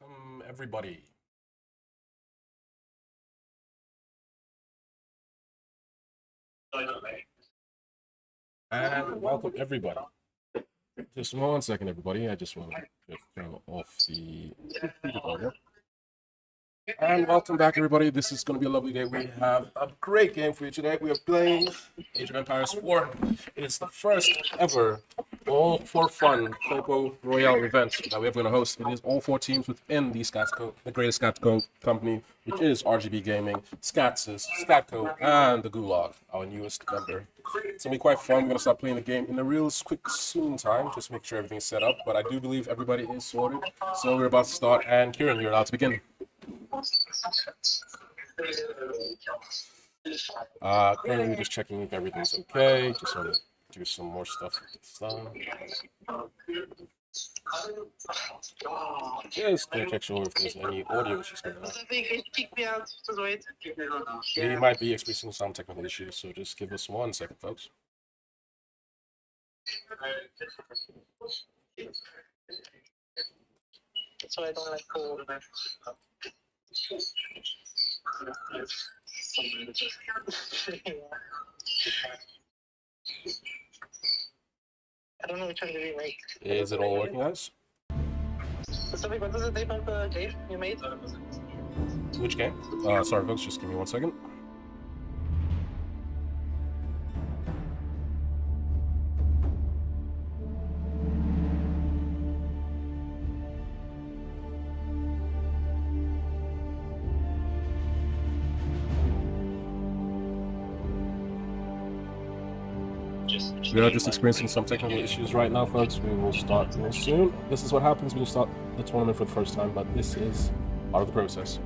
Welcome, everybody. And welcome, everybody. Just 1 second, everybody. I just want to just turn off the computer. And welcome back, everybody. This is going to be a lovely day. We have a great game for you today. We are playing Age of Empires 4. It is the first ever all-for-fun Coco Royale event that we're going to host. It is all 4 teams within the the greatest Scatco company, which is RGB Gaming, Skatsis, Statco, and the Gulag, our newest member. It's going to be quite fun. We're going to start playing the game in a real quick, soon time, just make sure everything's set up. But I do believe everybody is sorted. So we're about to start. And Kieran, you're allowed to begin. Currently just checking if everything's okay. Just want to do some more stuff with this stuff. Just gonna check sure if there's any audio issues going on. We might be experiencing some technical issues, so just give us 1 second, folks. That's why I don't like cold. I don't know which one did we make. Is it all working, guys? So, what was the name of the game you made? Which game? Sorry, folks, just give me 1 second. We are just experiencing some technical issues right now, folks. We will start real soon. This is what happens when you start the tournament for the first time, but this is part of the process.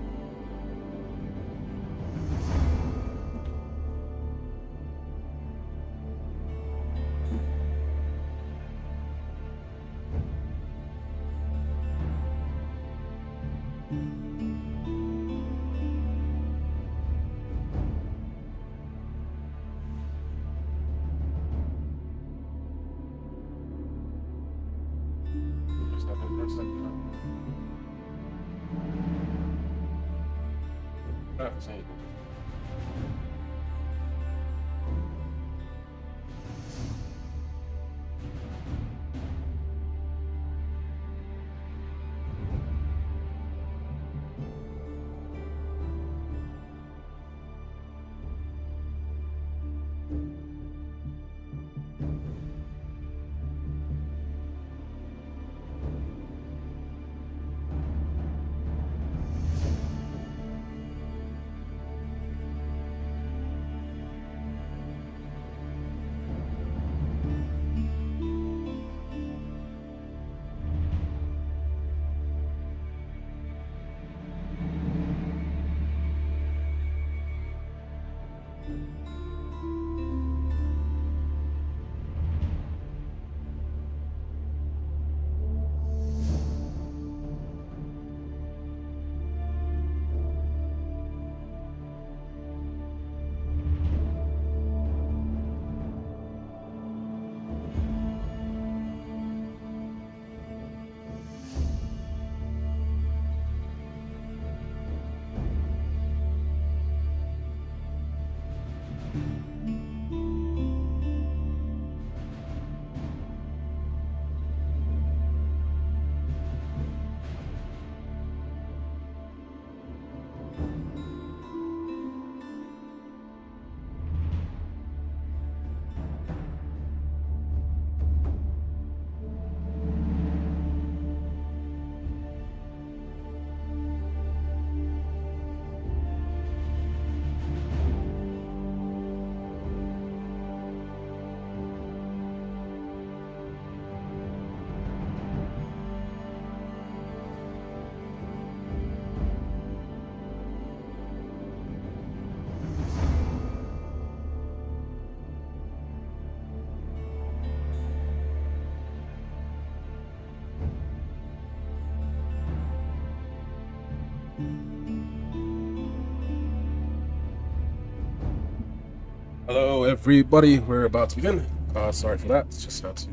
Hello, everybody. We're about to begin. Sorry for that. Just had to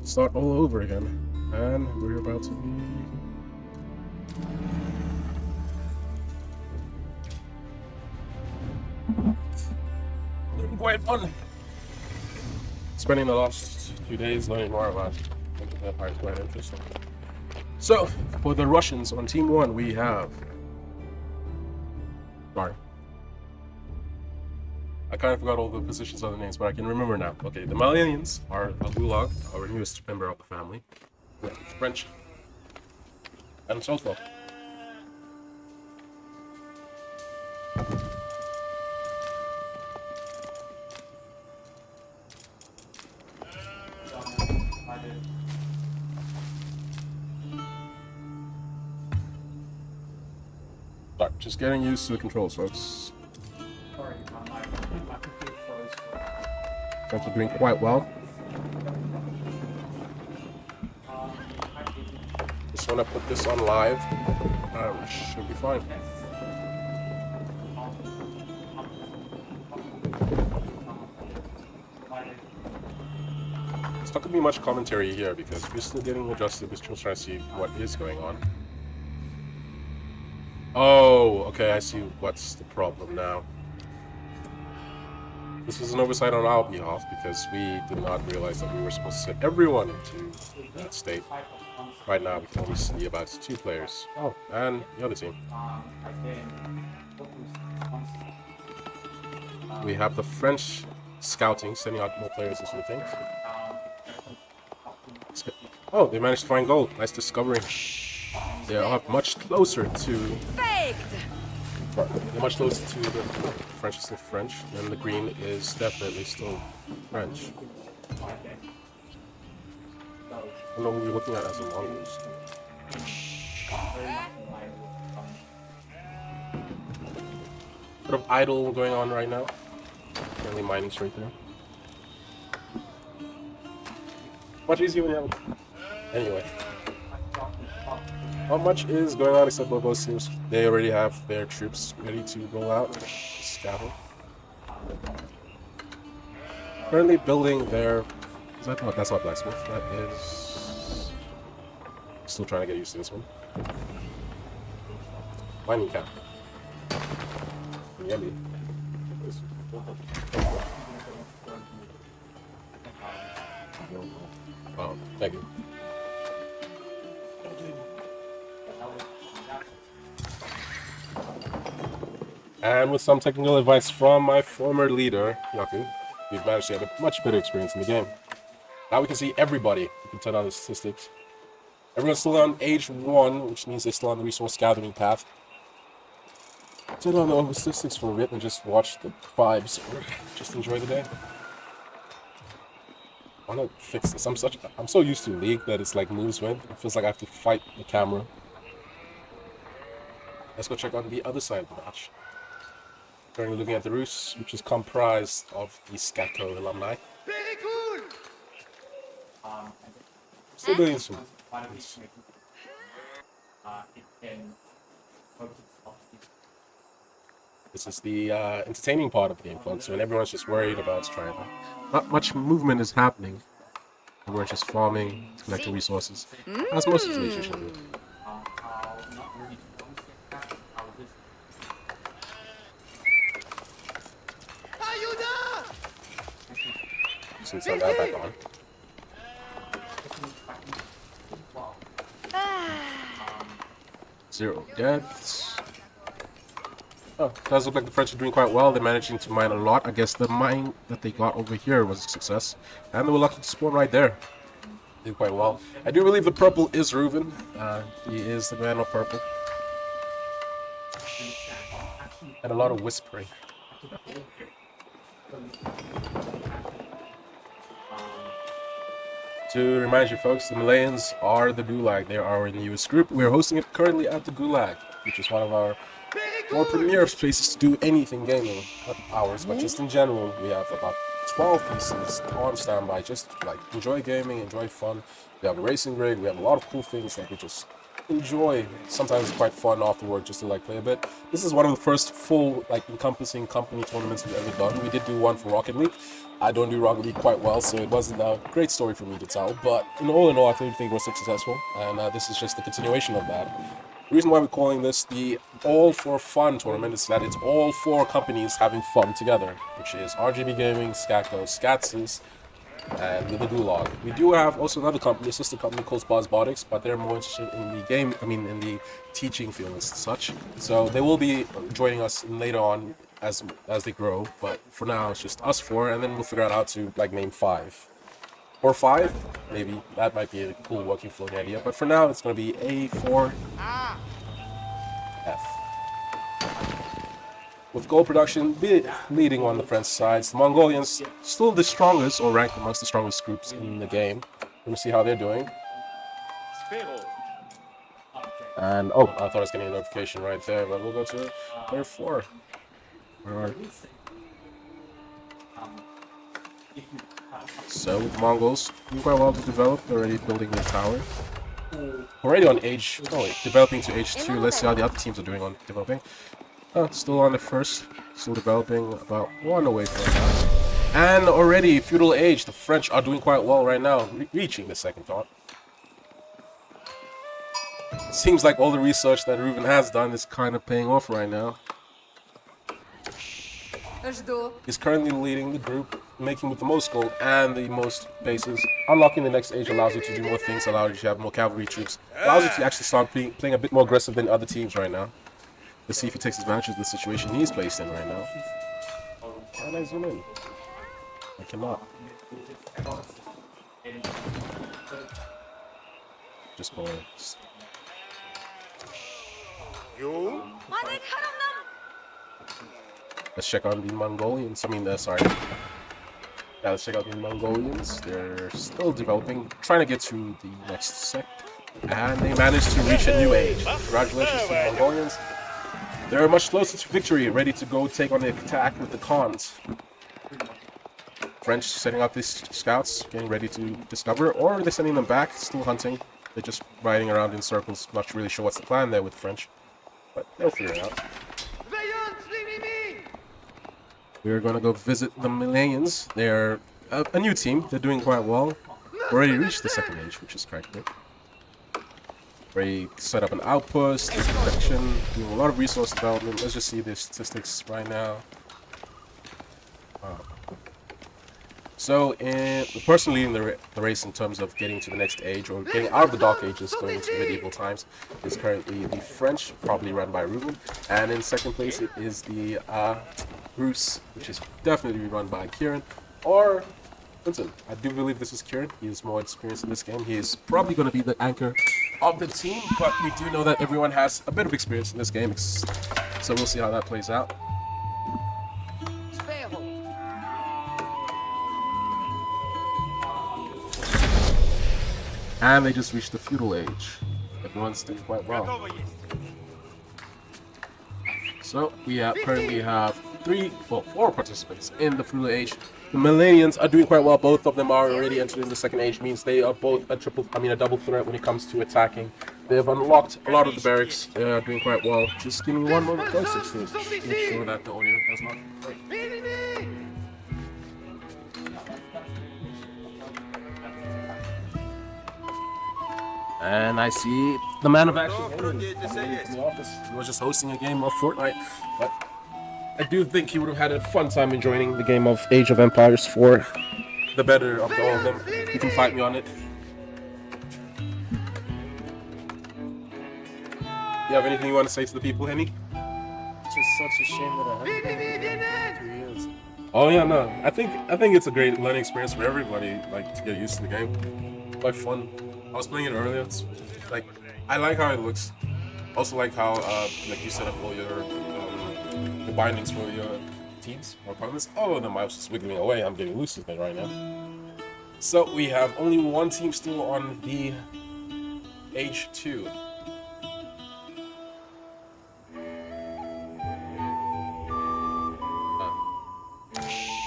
start all over again. And we're about to be quite fun. Spending the last 2 days learning more about the Empire is quite interesting. So, for the Russians on Team 1, we have... Sorry. I kind of forgot all the positions of the names, but I can remember now. Okay, the Malians are a Gulag, our newest member of the family. We have the French. And so forth. Sorry, just getting used to the controls, folks. French are doing quite well. Just want to put this on live. Should be fine. It's not going to be much commentary here because we're still getting adjusted. We're still trying to see what is going on. Oh, okay, I see what's the problem now. This is an oversight on our behalf because we did not realize that we were supposed to set everyone into that state. Right now, we can only see about 2 players. Oh, and the other team. We have the French scouting, sending out more players into the thing. Oh, they managed to find gold. Nice discovery. They are much closer to... They're much closer to the French is still French, and the green is definitely still French. I don't know who you're looking at as a mongoose. Bit of idle going on right now. Apparently mining's right there. Much easier when you have... Anyway. Not much is going on except for both teams. They already have their troops ready to roll out. Scattle. Currently building their... Is that not, that's not blacksmith. That is... Still trying to get used to this one. Mining camp. Yummy. Oh, thank you. And with some technical advice from my former leader, Yaku, we've managed to have a much better experience in the game. Now we can see everybody. We can turn on the statistics. Everyone's still on age 1, which means they're still on the resource gathering path. Turn on the statistics for a bit and just watch the vibes or just enjoy the day. I want to fix this. I'm so used to League that it's like moves win. It feels like I have to fight the camera. Let's go check on the other side of the match. Currently looking at the Rus, which is comprised of the Scatco alumni. Very cool. Still doing some. This is the entertaining part of the game, folks, when everyone's just worried about trying to... Not much movement is happening. Everyone's just farming, collecting resources, as most situations should do. So turn that back on. Zero deaths. Oh, does look like the French are doing quite well. They're managing to mine a lot. I guess the mine that they got over here was a success. And they were lucky to spawn right there. Did quite well. I do believe the purple is Reuven. He is the man of purple. And a lot of whispering. To remind you folks, the Malayans are the Gulag. They are our newest group. We're hosting it currently at the Gulag, which is one of our more premier places to do anything gaming. Not ours, but just in general. We have about 12 pieces on standby. Just like enjoy gaming, enjoy fun. We have a racing rig. We have a lot of cool things that we just enjoy. Sometimes it's quite fun afterward just to like play a bit. This is one of the first full like encompassing company tournaments we've ever done. We did do one for Rocket League. I don't do Rocket League quite well, so it wasn't a great story for me to tell. But in all, I think it was successful, and this is just the continuation of that. The reason why we're calling this the All for Fun tournament is that it's all 4 companies having fun together, which is RGB Gaming, Skakko, Skatsis, and the Gulag. We do have also another company, sister company called Buzzbotics, but they're more interested in the game, in the teaching field and such. So they will be joining us later on as they grow, but for now it's just us 4, and then we'll figure out how to like name 5. Or 5, maybe. That might be a cool working floating idea, but for now it's going to be A4F. With gold production leading on the French sides, the Mongolians still the strongest, or ranked amongst the strongest groups in the game. Let me see how they're doing. And oh, I thought I was getting a notification right there, but we'll go to player 4. Where are we? So with Mongols doing quite well to develop, already building their tower. Already on age, developing to age 2. Let's see how the other teams are doing on developing. Still on the first, still developing, about 1 away from that. And already feudal age, the French are doing quite well right now, reaching the second thought. Seems like all the research that Ruben has done is kind of paying off right now. He's currently leading the group, making with the most gold and the most bases. Unlocking the next age allows you to do more things, allows you to have more cavalry troops, allows you to actually start playing a bit more aggressive than other teams right now. Let's see if he takes advantage of the situation he's placed in right now. Can I zoom in? I cannot. Just going. Let's check out the Mongolians. Sorry. Yeah, let's check out the Mongolians. They're still developing, trying to get to the next sect. And they managed to reach a new age. Congratulations to the Mongolians. They're much closer to victory, ready to go take on the attack with the Khans. French setting up these scouts, getting ready to discover, or they're sending them back, still hunting. They're just riding around in circles, not really sure what's the plan there with the French. But they'll figure it out. We're going to go visit the Malayians. They're a new team. They're doing quite well. Already reached the second age, which is quite good. Already set up an outpost, protection, doing a lot of resource development. Let's just see the statistics right now. So, the person leading the race in terms of getting to the next age, or getting out of the Dark Ages, going into medieval times, is currently the French, probably run by Ruben. And in second place, it is the Bruce, which is definitely run by Kieran, or Vincent. I do believe this is Kieran. He is more experienced in this game. He is probably going to be the anchor of the team, but we do know that everyone has a bit of experience in this game, so we'll see how that plays out. And they just reached the feudal age. Everyone's doing quite well. So we currently have 4 participants in the feudal age. The Millennials are doing quite well. Both of them are already entering the second age. Means they are both a double threat when it comes to attacking. They have unlocked a lot of the barracks. They are doing quite well. Just give me one moment closer to make sure that the audio does not break. And I see the man of action in the office. He was just hosting a game of Fortnite, but I do think he would have had a fun time enjoying the game of Age of Empires 4. The better of all of them. You can fight me on it. You have anything you want to say to the people, Henny? It's just such a shame that I haven't been here for 2 years. Oh yeah, no. I think it's a great learning experience for everybody, like to get used to the game. Quite fun. I was playing it earlier. It's like I like how it looks. Also like how like you set up all your the bindings for your teams or opponents. Oh, the mouse is wiggling away. I'm getting loose with it right now. So we have only one team still on the age 2.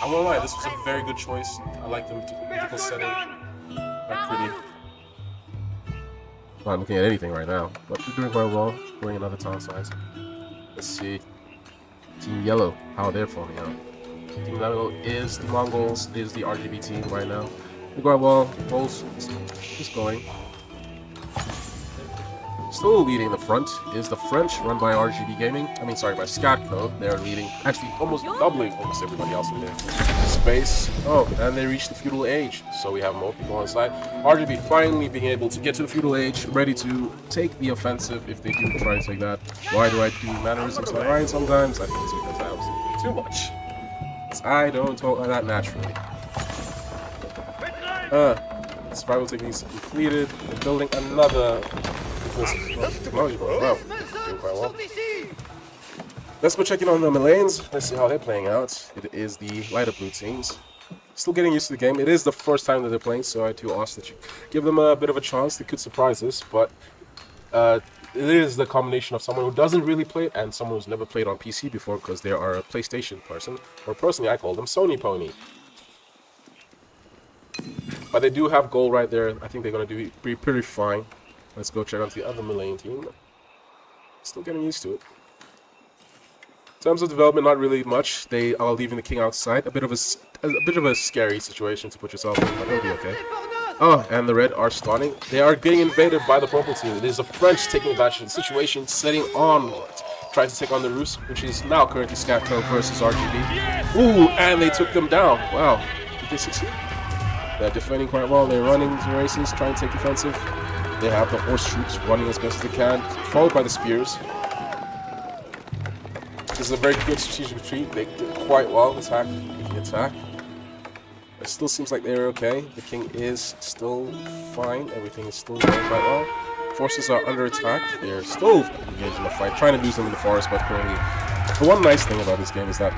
I won't lie, this was a very good choice. I like the mythical setting. Quite pretty. I'm not looking at anything right now, but they're doing quite well. Going another town size. Let's see. Team Yellow, how they're forming out. Team Yellow is the Mongols, is the RGB team right now. They're going well. Goals just going. Still leading the front is the French, run by RGB Gaming. I mean, sorry, by Scatco. They're leading, actually almost doubling almost everybody else in their space. Oh, and they reached the feudal age. So we have more people on side. RGB finally being able to get to the feudal age, ready to take the offensive if they do try to take that. Why do I do mannerisms like Ryan sometimes? I think it's because I was too much. I don't talk like that naturally. Survival techniques completed. They're building another technology board. Wow, doing quite well. Let's go check in on the Malanes. Let's see how they're playing out. It is the lighter blue teams. Still getting used to the game. It is the first time that they're playing, so I do ask that you give them a bit of a chance. They could surprise us, but it is the combination of someone who doesn't really play it and someone who's never played on PC before because they are a PlayStation person, or personally I call them Sony Pony. But they do have goal right there. I think they're going to be pretty fine. Let's go check out the other Malane team. Still getting used to it. In terms of development, not really much. They are leaving the king outside. A bit of a scary situation to put yourself in, but it'll be okay. Oh, and the red are starting. They are getting invaded by the purple team. It is the French taking advantage of the situation, setting onwards. Trying to take on the Rus, which is now currently Scatco versus RGB. Ooh, and they took them down. Wow. Did they succeed? They're defending quite well. They're running the races, trying to take defensive. They have the horse troops running as best as they can, followed by the spears. This is a very good strategic retreat. They did quite well attack the attack. It still seems like they're okay. The king is still fine. Everything is still going quite well. Forces are under attack. They're still engaged in the fight, trying to lose them in the forest, but currently... The one nice thing about this game is that,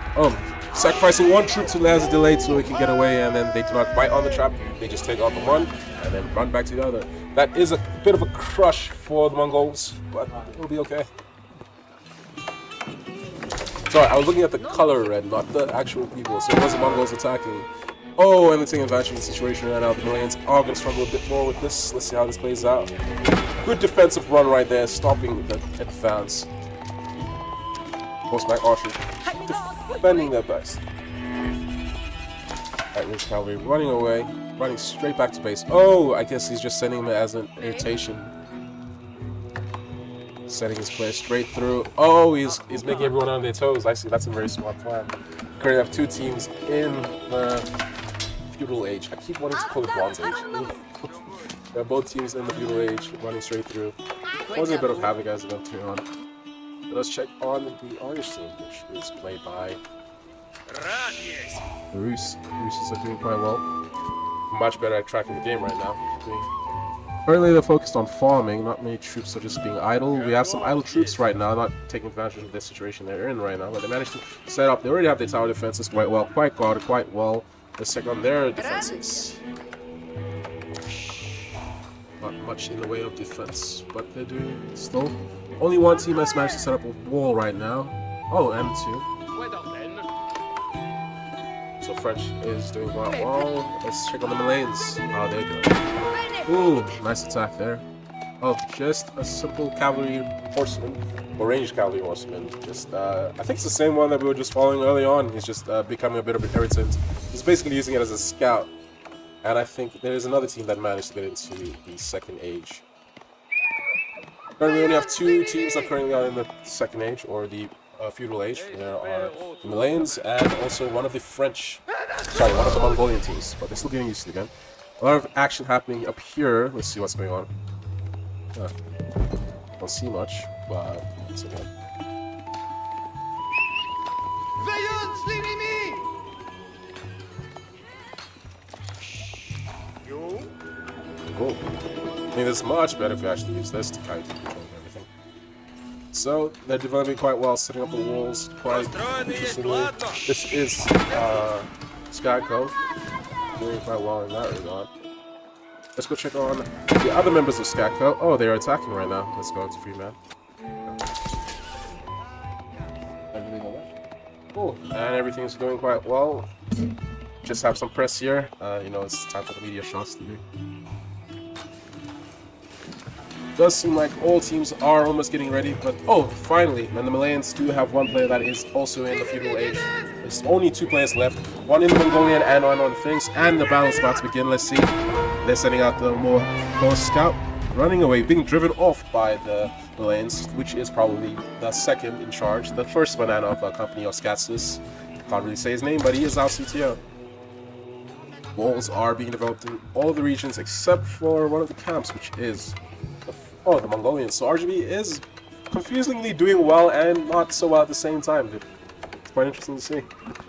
sacrificing one troop to as a delay so they can get away, and then they do not bite on the trap. They just take out the one, and then run back to the other. That is a bit of a crush for the Mongols, but it'll be okay. Sorry, I was looking at the color red, not the actual people, so it was the Mongols attacking. Oh, and they're taking advantage of the situation right now. The Malayans are going to struggle a bit more with this. Let's see how this plays out. Good defensive run right there, stopping the advance. Horseback archers defending their best. Right, cavalry running away, running straight back to base. Oh, I guess he's just sending them as an irritation. Setting his player straight through. Oh, he's making everyone on their toes. I see, that's a very smart plan. Currently have two teams in the feudal age. I keep wanting to call it bronze age. They're both teams in the feudal age, running straight through. Causing a bit of havoc as they go through on. Let's check on the Irish team, which is played by the Rus. The Ruses are doing quite well. Much better at tracking the game right now. Currently they're focused on farming, not many troops are just being idle. We have some idle troops right now, not taking advantage of the situation they're in right now, but they managed to set up. They already have their tower defenses quite well, quite guarded quite well. Let's check on their defenses. Not much in the way of defense, but they're doing still. Only one team has managed to set up a wall right now. Oh, and two. So French is doing quite well. Let's check on the Malanes. How they're doing. Ooh, nice attack there. Oh, just a simple cavalry horseman, or ranged cavalry horseman. Just, I think it's the same one that we were just following early on. He's just becoming a bit of an irritant. He's basically using it as a scout. And I think there is another team that managed to get into the second age. Currently, we only have two teams that currently are in the second age, or the feudal age. There are the Malayans and also one of the one of the Mongolian teams. But they're still getting used to the game. A lot of action happening up here. Let's see what's going on. Don't see much, but it's okay. Cool. I mean, it's much better if we actually use this to kind of control everything. So, they're developing quite well, setting up the walls quite interestingly. This is Scatco, doing quite well in that regard. Let's go check on the other members of Scatco. Oh, they're attacking right now. Let's go to Freeman. Cool. And everything's going quite well. Just have some press here. You know, it's time for the media shots to do. Does seem like all teams are almost getting ready, but oh, finally, and the Malayans do have one player that is also in the feudal age. There's only two players left, one in the Mongolian and one on the things, and the battle's about to begin. Let's see. They're sending out the more scout. running away, being driven off by the lanes, which is probably the second in charge, the first banana of a company of Skatsis. Can't really say his name, but he is our CTO. Walls are being developed in all the regions except for one of the camps, which is the Mongolians. So RGB is confusingly doing well and not so well at the same time. It's quite interesting to see.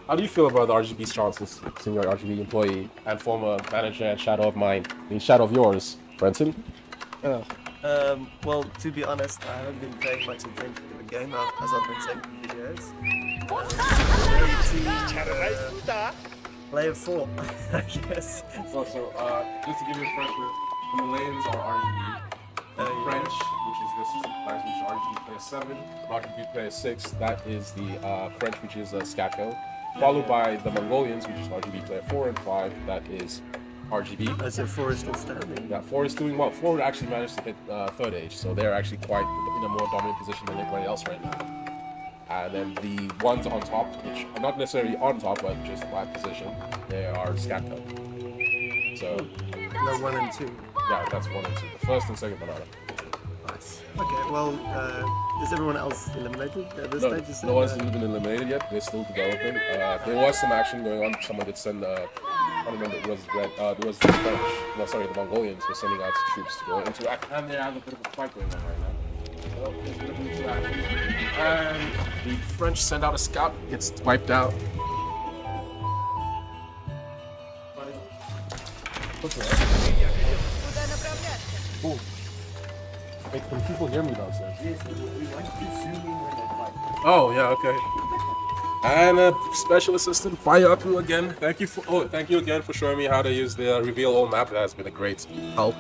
How do you feel about the RGB's chances, senior RGB employee and former manager and shadow of mine, shadow of yours, Brenton? Oh. Well, to be honest, I haven't been playing much attention to the game as I've been saying in videos. Player 4, I guess. So, just to give you a impression, the lanes are RGB. French, which is this class, which is RGB player 7, RGB player 6, that is the French, which is Scatco, followed by the Mongolians, which is RGB player 4 and 5, that is RGB. I said 4 is still standing. Yeah, 4 is doing well. 4 actually managed to hit third age, so they're actually quite in a more dominant position than anybody else right now. And then the ones on top, which are not necessarily on top, but just by position, they are Scatco. So, No, 1 and 2. yeah, that's 1 and 2. The first and second banana. Nice. Okay, well, is everyone else eliminated at this stage? No one's been eliminated yet. They're still developing. There was some action going on. Someone did send, I don't remember, it was red. It was the French. No, sorry, the Mongolians were sending out troops to go into action. And they have a bit of a fight going on right now. So, there's a bit of interaction. And the French send out a scout, gets wiped out. Oh. Wait, can people hear me downstairs? Oh, yeah, okay. And special assistant Fire Aku again. Thank you again for showing me how to use the reveal all map. That has been a great help.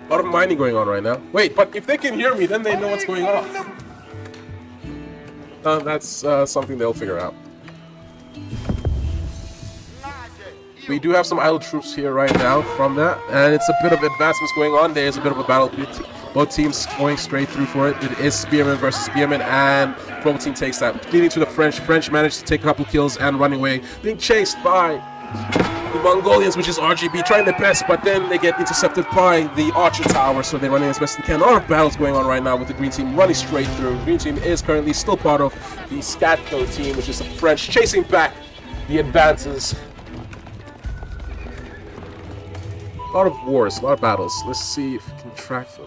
A lot of mining going on right now. Wait, but if they can hear me, then they know what's going on. That's something they'll figure out. We do have some idle troops here right now from that, and it's a bit of advancements going on. There's a bit of a battle. Both teams going straight through for it. It is Spearman versus Spearman, and Global Team takes that, leading to the French. French managed to take a couple kills and running away, being chased by the Mongolians, which is RGB, trying their best, but then they get intercepted by the Archer Tower, so they're running as best they can. A lot of battles going on right now with the Green Team running straight through. Green Team is currently still part of the Scatco team, which is the French, chasing back the advances. A lot of wars, a lot of battles. Let's see if we can track them.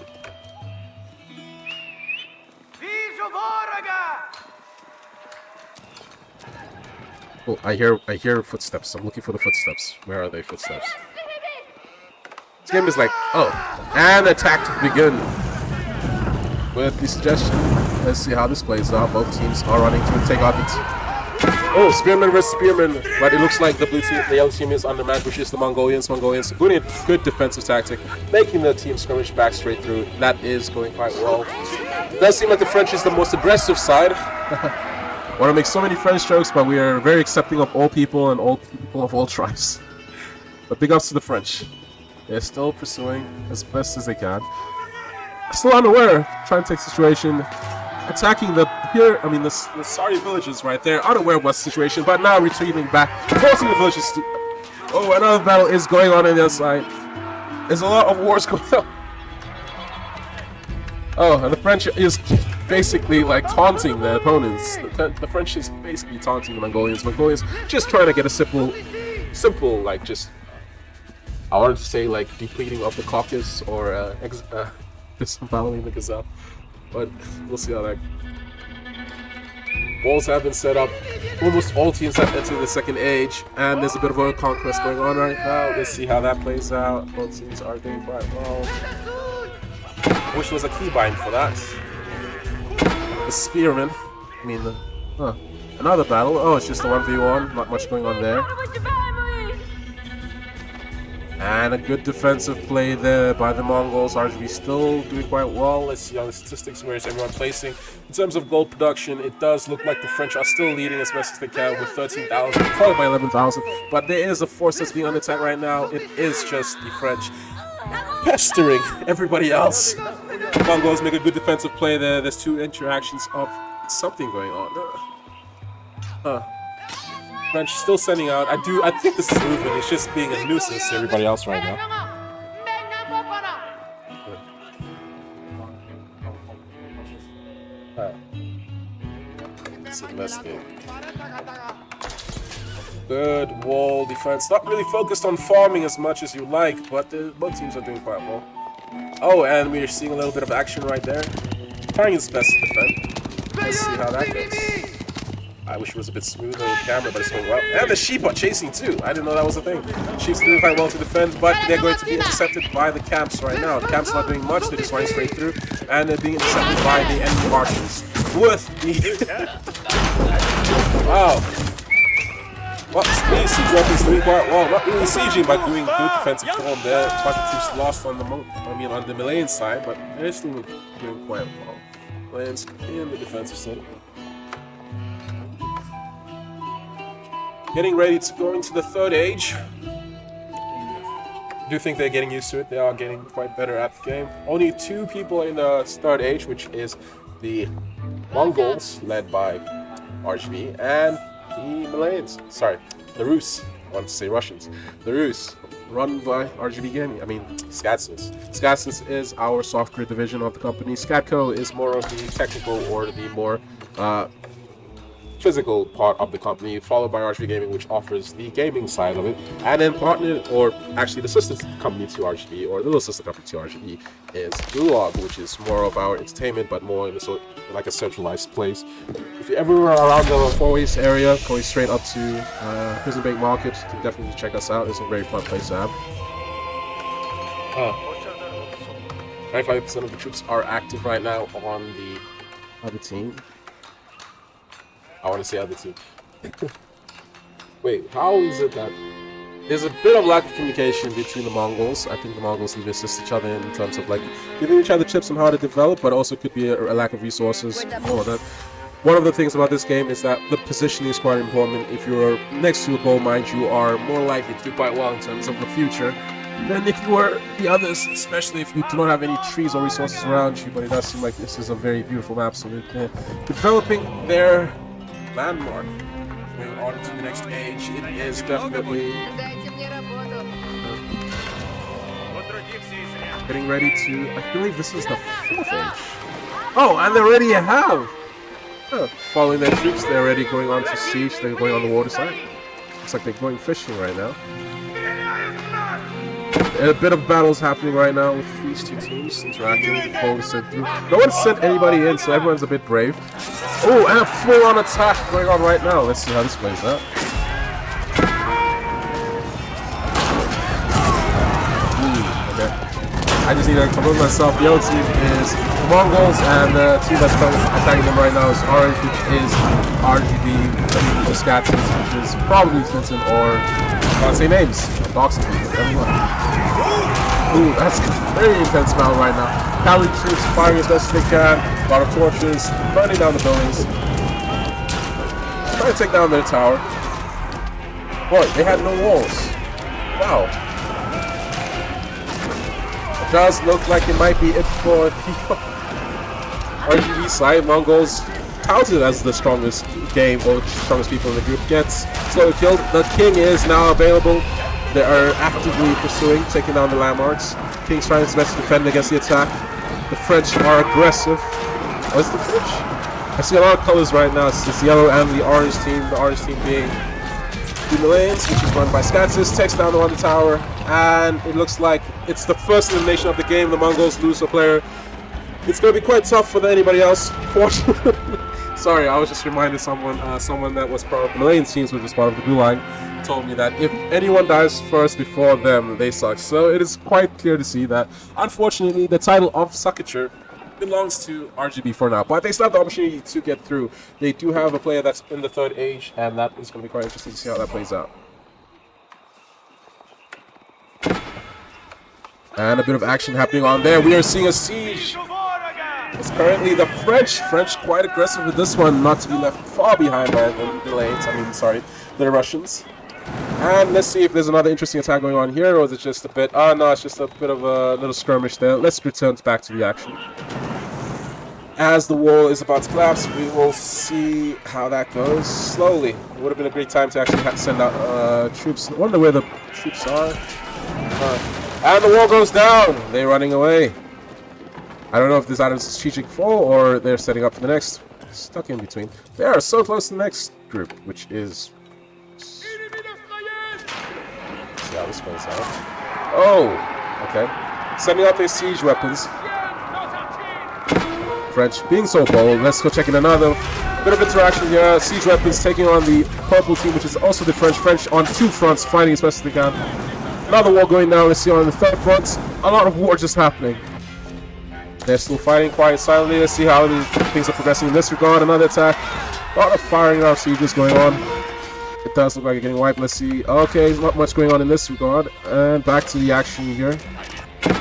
Oh, I hear footsteps. I'm looking for the footsteps. Where are they, footsteps? This game is like, oh, and attack to begin. With the suggestion, let's see how this plays out. Both teams are running to take out the oh, Spearman versus Spearman, but it looks like the blue team, the yellow team is undermanned, which is the Mongolians. Mongolians doing a good defensive tactic, making the team skirmish back straight through. That is going quite well. It does seem like the French is the most aggressive side. Want to make so many French jokes, but we are very accepting of all people and all people of all tribes. But big ups to the French. They're still pursuing as best as they can. Still unaware, trying to take situation, attacking the sorry villages right there, unaware of what situation, but now retrieving back, forcing the villages to. Oh, another battle is going on the other side. There's a lot of wars going on. Oh, and the French is basically like taunting the opponents. The French is basically taunting the Mongolians. Mongolians just trying to get a simple, like just, I wanted to say like depleting of the caucus or disemboweling the gazelle, but we'll see how that. Walls have been set up. Almost all teams have entered the second age, and there's a bit of a conquest going on right now. Let's see how that plays out. Both teams are doing quite well. Which was a keybind for that. The Spearman. Another battle. Oh, it's just a 1v1. Not much going on there. And a good defensive play there by the Mongols. RGB still doing quite well. Let's see how the statistics, where is everyone placing. In terms of gold production, it does look like the French are still leading as best as they can with 13,000, followed by 11,000. But there is a force that's being under attack right now. It is just the French pestering everybody else. The Mongols make a good defensive play there. There's two interactions of something going on. French still sending out. I think this is movement. It's just being a nuisance to everybody else right now. investigate. Good wall defense. Not really focused on farming as much as you like, but both teams are doing quite well. Oh, and we're seeing a little bit of action right there. Trying his best to defend. Let's see how that goes. I wish it was a bit smoother with the camera, but it's going well. And the sheep are chasing too. I didn't know that was a thing. Sheep's doing quite well to defend, but they're going to be intercepted by the camps right now. The camps not doing much, they're just running straight through, and they're being intercepted by the enemy archers. With the... Wow. Well, the siege weapons doing quite well. Not really sieging, but doing good defensive form there. A bunch of troops lost on the on the Malayan side, but they're still doing quite well. Malayans in the defensive side. Getting ready to go into the third age. I do think they're getting used to it. They are getting quite better at the game. Only 2 people in the third age, which is the Mongols, led by RGB, and the Malayans. Sorry, the Rus. I want to say Russians. The Rus, run by RGB Gaming. I mean, Skatsys. Skatsys is our software division of the company. Skatco is more of the technical or the more physical part of the company, followed by RGB Gaming, which offers the gaming side of it, and then partnered, or actually the sister company to RGB, or the little sister company to RGB, is Gulag, which is more of our entertainment, but more in a sort like a centralized place. If you're ever around the Four Ways area, going straight up to Prison Bank Market, you can definitely check us out. It's a very fun place to have. 95% of the troops are active right now on the other team. I want to say other team. Wait, how is it that there's a bit of lack of communication between the Mongols? I think the Mongols need to assist each other in terms of like giving each other tips on how to develop, but also could be a lack of resources for that. One of the things about this game is that the positioning is quite important. If you're next to a gold mine, you are more likely to do quite well in terms of the future than if you were the others, especially if you do not have any trees or resources around you. But it does seem like this is a very beautiful map, so they're developing their landmark. Moving on to the next age, it is definitely getting ready to, I believe this is the 4th age. Oh, and they already have! Following their troops, they're already going on to siege, they're going on the water side. Looks like they're going fishing right now. A bit of battles happening right now with these 2 teams interacting. No one sent anybody in, so everyone's a bit brave. Oh, and a full-on attack going on right now. Let's see how this plays out. Okay. I just need to compose myself. The other team is the Mongols, and the team that's attacking them right now is Orange, which is RGB, the Skatsys, which is probably Clinton, or I can't say names. Doxing people. Ooh, that's a very intense battle right now. Cavalry troops firing as best as they can. A lot of torches, burning down the buildings. Trying to take down their tower. Boy, they had no walls. Wow. It does look like it might be it for the RGB side. Mongols, touted as the strongest game, or strongest people in the group, gets slowly killed. The king is now available. They are actively pursuing, taking down the landmarks. King's trying his best to defend against the attack. The French are aggressive. What's the French? I see a lot of colors right now. It's yellow and the orange team. The orange team being the Malayans, which is run by Skatsys, takes down the one tower, and it looks like it's the first elimination of the game. The Mongols lose a player. It's going to be quite tough for anybody else, fortunately. Sorry, I was just reminded someone that was part of the Malayan teams, which was part of the blue line, told me that if anyone dies first before them, they suck. So it is quite clear to see that, unfortunately, the title of Suckature belongs to RGB for now. But they still have the opportunity to get through. They do have a player that's in the 3rd age, and that is going to be quite interesting to see how that plays out. And a bit of action happening on there. We are seeing a siege. It's currently the French quite aggressive with this one, not to be left far behind by the lanes. The Russians. And let's see if there's another interesting attack going on here, or is it just a bit... no, it's just a bit of a little skirmish there. Let's return back to the action. As the wall is about to collapse, we will see how that goes slowly. It would have been a great time to actually send out troops. I wonder where the troops are. And the wall goes down! They're running away. I don't know if this item is a strategic fall or they're setting up for the next. stuck in between. They are so close to the next group, which is... See how this plays out. Oh! Okay. Sending out their siege weapons. French being so bold. Let's go check in another bit of interaction here. Siege weapons taking on the purple team, which is also the French. French on two fronts, fighting as best as they can. Another war going down. Let's see on the third front. A lot of war just happening. They're still fighting quiet, silently. Let's see how things are progressing in this regard. Another attack. A lot of firing our sieges going on. It does look like you're getting wiped. Let's see. Okay, not much going on in this regard. And back to the action here.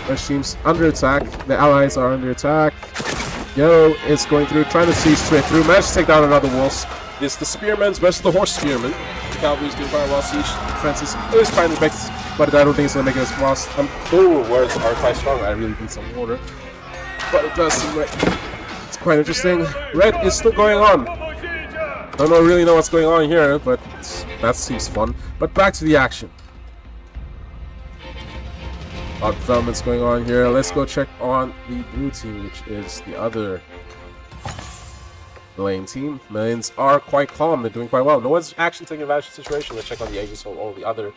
French team's under attack. The allies are under attack. Yellow is going through, trying to see straight through. Managed to take down another wolf. It's the spearmen's versus the horse spearmen. The cavalry's doing quite well. Siege defenses is trying to make, but I don't think it's going to make it as fast. The words are quite strong. I really need some water. But it does seem like it's quite interesting. Red is still going on. Don't really know what's going on here, but that seems fun. But back to the action. A lot of developments going on here. Let's go check on the blue team, which is the other lane team. Millions are quite calm. They're doing quite well. No one's actually taking advantage of the situation. Let's check on the ages of all the other.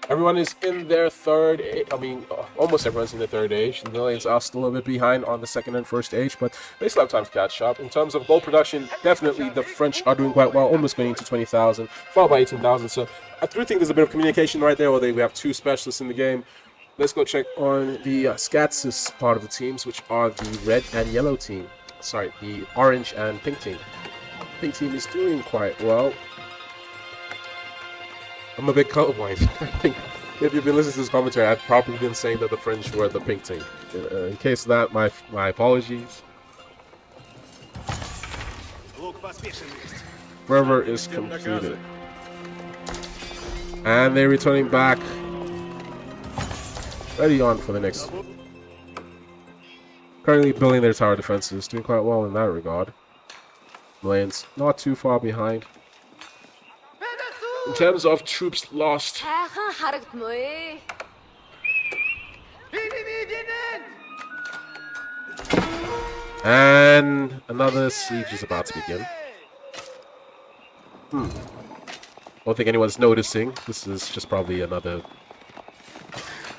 Everyone is in their third age. I mean, almost everyone's in their third age. The Millions are still a bit behind on the second and first age, but they still have time to catch up. In terms of gold production, definitely the French are doing quite well, almost going into 20,000, followed by 18,000. So I do think there's a bit of communication right there, where we have two specialists in the game. Let's go check on the Skatsis part of the teams, which are the red and yellow team. Sorry, the orange and pink team. Pink team is doing quite well. I'm a bit colorblind. I think if you've been listening to this commentary, I've probably been saying that the French were the pink team. In case of that, my apologies. Fervor is completed. And they're returning back. Ready on for the next. Currently building their tower defenses, doing quite well in that regard. Millions not too far behind. In terms of troops lost, and another siege is about to begin. Don't think anyone's noticing. This is just probably another.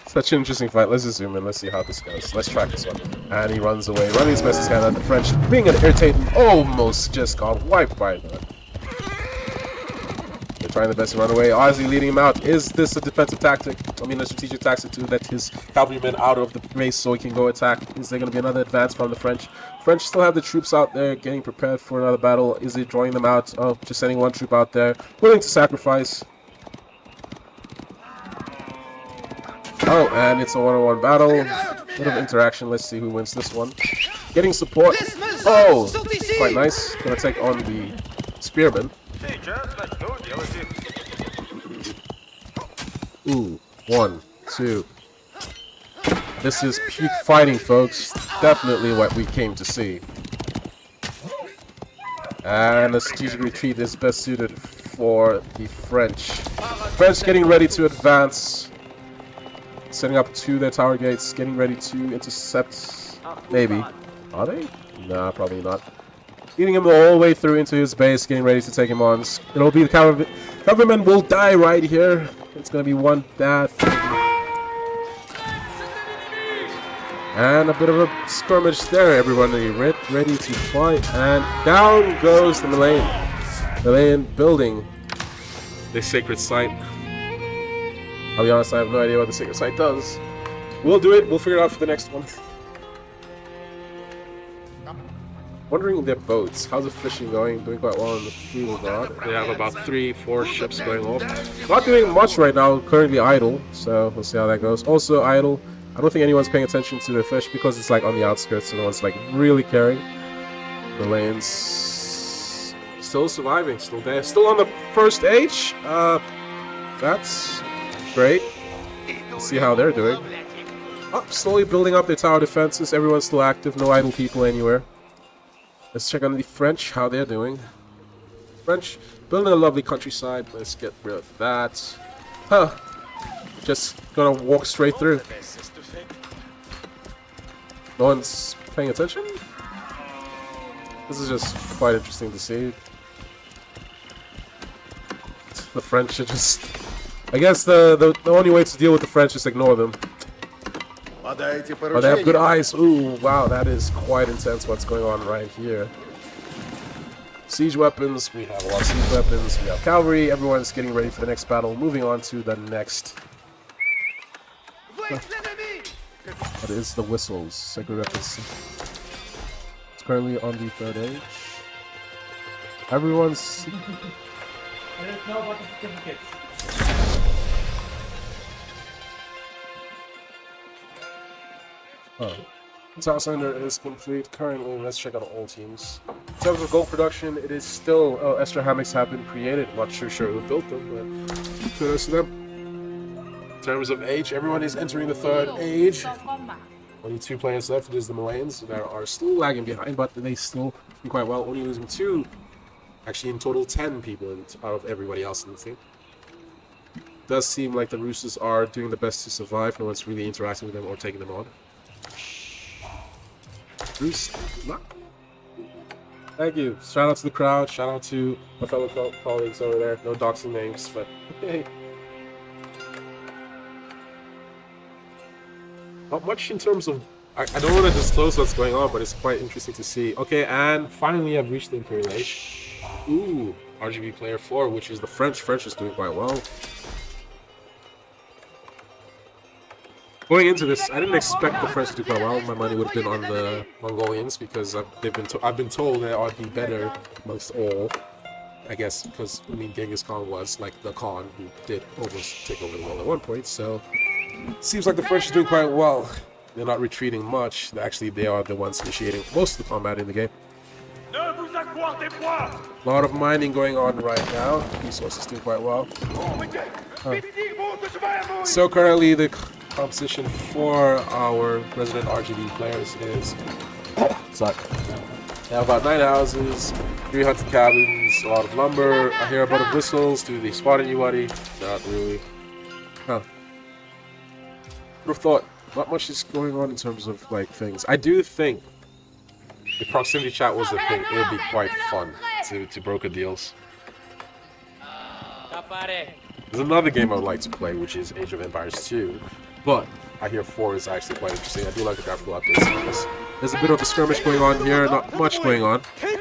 Such an interesting fight. Let's just zoom in. Let's see how this goes. Let's track this one. And he runs away, running as best as he can. And the French, being an irritating, almost just got wiped by that. They're trying their best to run away. Ozzy leading him out. Is this a defensive tactic? I mean, a strategic tactic to let his cavalrymen out of the base so he can go attack. Is there going to be another advance from the French? French still have the troops out there getting prepared for another battle. Is he drawing them out? Oh, just sending one troop out there, willing to sacrifice. Oh, and it's a one-on-one battle. Bit of interaction. Let's see who wins this one. Getting support. Oh, quite nice. Gonna take on the spearman. Ooh, 1, 2. This is peak fighting, folks. Definitely what we came to see. And the strategic retreat is best suited for the French. French getting ready to advance. Setting up to their tower gates, getting ready to intercept. Maybe. Are they? Nah, probably not. Leading him all the way through into his base, getting ready to take him on. It'll be the cavalryman will die right here. It's gonna be one death. And a bit of a skirmish there. Everybody ready to fight. And down goes the Malayan building the sacred site. I'll be honest, I have no idea what the sacred site does. We'll do it. We'll figure it out for the next one. Wondering their boats. How's the fishing going? Doing quite well in the field guard. They have about 3-4 ships going off. Not doing much right now. Currently idle. So we'll see how that goes. Also idle. I don't think anyone's paying attention to their fish because it's like on the outskirts. So no one's like really caring. The lanes still surviving. Still there. Still on the first age. That's great. Let's see how they're doing. Oh, slowly building up their tower defenses. Everyone's still active. No idle people anywhere. Let's check on the French, how they're doing. French, building a lovely countryside. Let's get rid of that. Huh. Just gonna walk straight through. No one's paying attention? This is just quite interesting to see. The French are just... I guess the only way to deal with the French is ignore them. But they have good eyes. Ooh, wow, that is quite intense what's going on right here. Siege weapons, we have a lot of siege weapons, we have cavalry, everyone's getting ready for the next battle. Moving on to the next. What is the whistles? Sacred weapons. It's currently on the 3rd age. Everyone's... Let us know about the certificates. Oh. South Center is complete. Currently, let's check out all teams. In terms of gold production, it is still... Oh, extra hammocks have been created. Not sure who built them, but kudos to them. In terms of age, everyone is entering the 3rd age. Only 2 players left. It is the Malayans. They are still lagging behind, but they still do quite well. Only losing 2. Actually, in total, 10 people out of everybody else in the team. Does seem like the Roosters are doing the best to survive. No one's really interacting with them or taking them on. Roost, thank you. Shout out to the crowd. Shout out to my fellow colleagues over there. No doxing names, but hey. Not much in terms of... I don't want to disclose what's going on, but it's quite interesting to see. Okay, and finally I've reached the Imperial Age. Ooh, RGB player 4, which is the French. French is doing quite well. Going into this, I didn't expect the French to do quite well. My money would have been on the Mongolians because I've been told they are the better amongst all. I guess because I mean Genghis Khan was like the Khan who did almost take over the world at one point. So seems like the French are doing quite well. They're not retreating much. Actually, they are the ones initiating most of the combat in the game. A lot of mining going on right now. Resources doing quite well. So currently the composition for our resident RGB players is... Sorry. They have about 9 houses, 300 cabins, a lot of lumber. I hear a bunch of whistles. Do they spot anybody? Not really. Huh. Would have thought not much is going on in terms of like things. I do think if proximity chat was a thing, it would be quite fun to broker deals. There's another game I would like to play, which is Age of Empires 2, but I hear 4 is actually quite interesting. I do like the graphical updates on this. There's a bit of a skirmish going on here, not much going on. The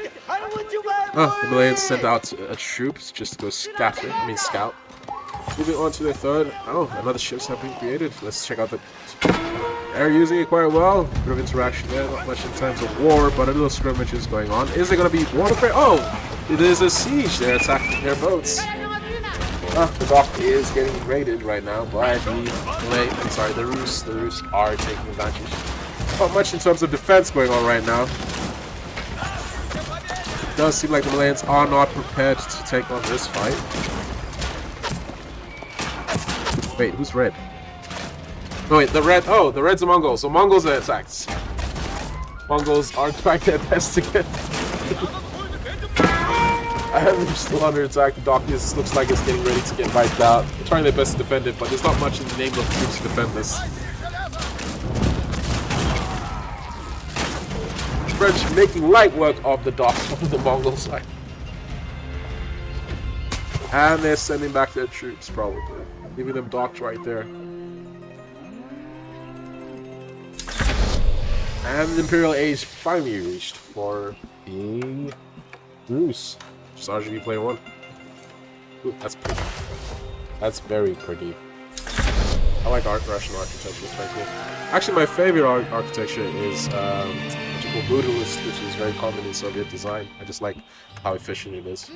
Malayans sent out troops just to go scout. Moving on to their 3rd. Oh, another ships have been created. Let's check out the... They're using it quite well. Bit of interaction there, not much in terms of war, but a little skirmish is going on. Is there going to be warfare? Oh, it is a siege. They're attacking their boats. The dock is getting raided right now by the Roos. The Roos are taking advantage. Not much in terms of defense going on right now. It does seem like the Malayans are not prepared to take on this fight. Wait, who's red? No, wait, the red. Oh, the red's the Mongols. So Mongols are attacked. Mongols are trying their best to get. They're still under attack. The dock looks like it's getting ready to get wiped out. They're trying their best to defend it, but there's not much in the name of troops to defend this. French making light work of the dock from the Mongol side. And they're sending back their troops, probably. Leaving them docked right there. And the Imperial Age finally reached for the Roos. Just RGB player 1. Ooh, that's pretty. That's very pretty. I like Russian architecture, it's very cool. Actually, my favorite architecture is what you call brutalist, which is very common in Soviet design. I just like how efficient it is.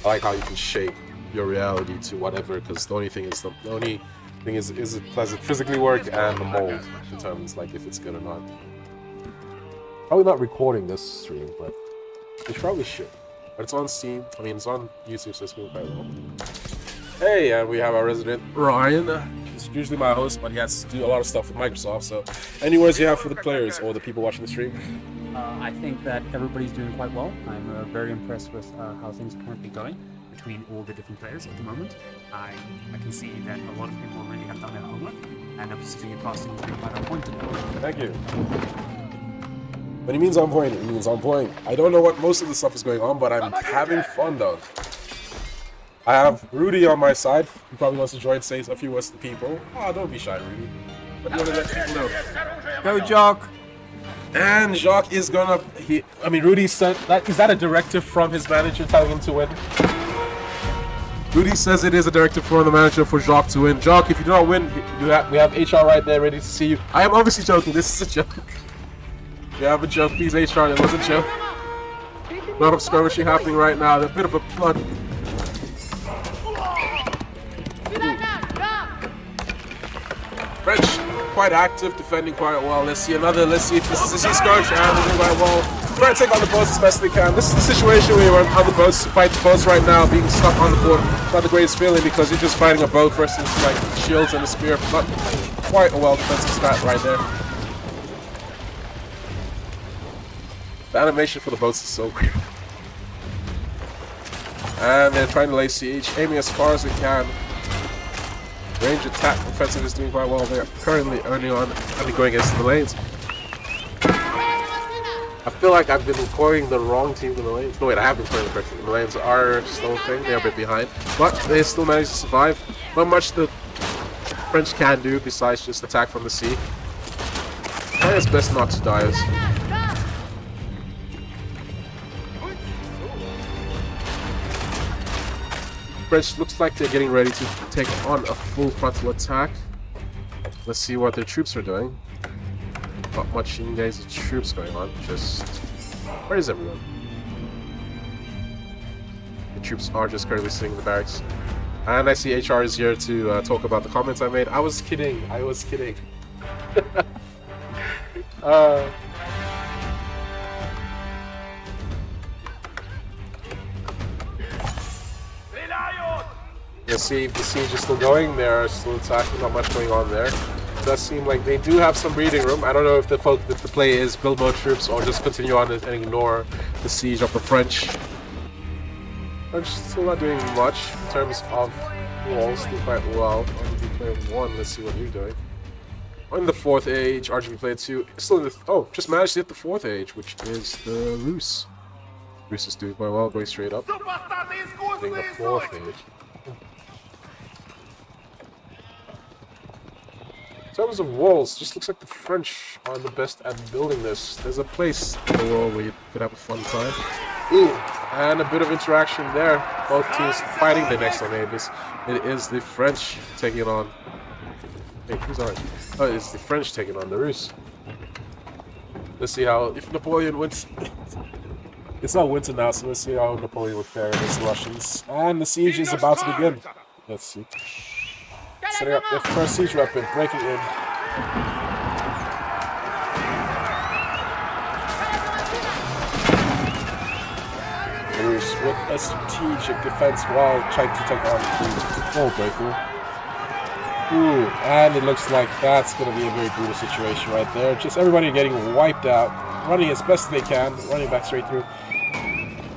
I like how you can shape your reality to whatever, because the only thing is does it physically work, and the mold determines like if it's good or not. Probably not recording this stream, but it probably should. But it's on Steam. I mean, it's on YouTube, so it's going quite well. Hey, and we have our resident Ryan. He's usually my host, but he has to do a lot of stuff with Microsoft. So, any words you have for the players or the people watching the stream? I think that everybody's doing quite well. I'm very impressed with how things are currently going. between all the different players at the moment. I can see that a lot of people already have done their homework, and I'm just your casting has been quite on point today. Thank you. When he means on point, it means on point. I don't know what most of the stuff is going on, but I'm having fun though. I have Rudy on my side. He probably wants to join, say a few words to the people. Oh, don't be shy, Rudy. But you want to let people know. Go, Jock. And Jacques is gonna. Rudy said that. Is that a directive from his manager telling him to win? Rudy says it is a directive from the manager for Jacques to win. Jacques, if you do not win, we have HR right there ready to see you. I am obviously joking. This is a joke. You have a joke, please, HR. It was a joke. A lot of skirmishing happening right now. There's a bit of a flood. French, quite active, defending quite well. Let's see if this is his skirmish, and they're doing quite well. Trying to take on the boats as best they can. This is the situation where you're on the boats, fight the boats right now, being stuck on the board. Not the greatest feeling because you're just fighting a boat versus like shields and a spear. Not quite a well defensive stat right there. The animation for the boats is so weird. And they're trying to lay siege, aiming as far as they can. Range attack offensive is doing quite well. They're currently only going against the lanes. I feel like I've been calling the wrong team in the lanes. No wait, I have been calling the correct team. The lanes are still a thing, they're a bit behind. But they still manage to survive. Not much the French can do besides just attack from the sea. I think it's best not to die. French looks like they're getting ready to take on a full frontal attack. Let's see what their troops are doing. Not much engaged troops going on. Just where is everyone? The troops are just currently sitting in the barracks. And I see HR is here to talk about the comments I made. I was kidding. I was kidding. You see the siege is still going, they're still attacking, not much going on there. It does seem like they do have some breathing room. I don't know if the play is build more troops or just continue on and ignore the siege of the French. French still not doing much in terms of walls, do quite well. RGB player 1, let's see what you're doing. On the 4th age, RGB player 2, still in the, just managed to hit the 4th age, which is the Rus. Rus is doing quite well, going straight up. Hitting the 4th age. In terms of walls, just looks like the French are the best at building this. There's a place in the world where you could have a fun time. Ooh, and a bit of interaction there. Both teams fighting their next door neighbors. It is the French taking it on. Hey, who's on? Oh, it's the French taking on the Rus. Let's see how, if Napoleon wins. It's not winter now, so let's see how Napoleon would fare against the Russians. And the siege is about to begin. Let's see. Setting up their first siege weapon, breaking in. Rus with a strategic defense while trying to take on the full breakthrough. Ooh, and it looks like that's going to be a very brutal situation right there. Just everybody getting wiped out, running as best they can, running back straight through.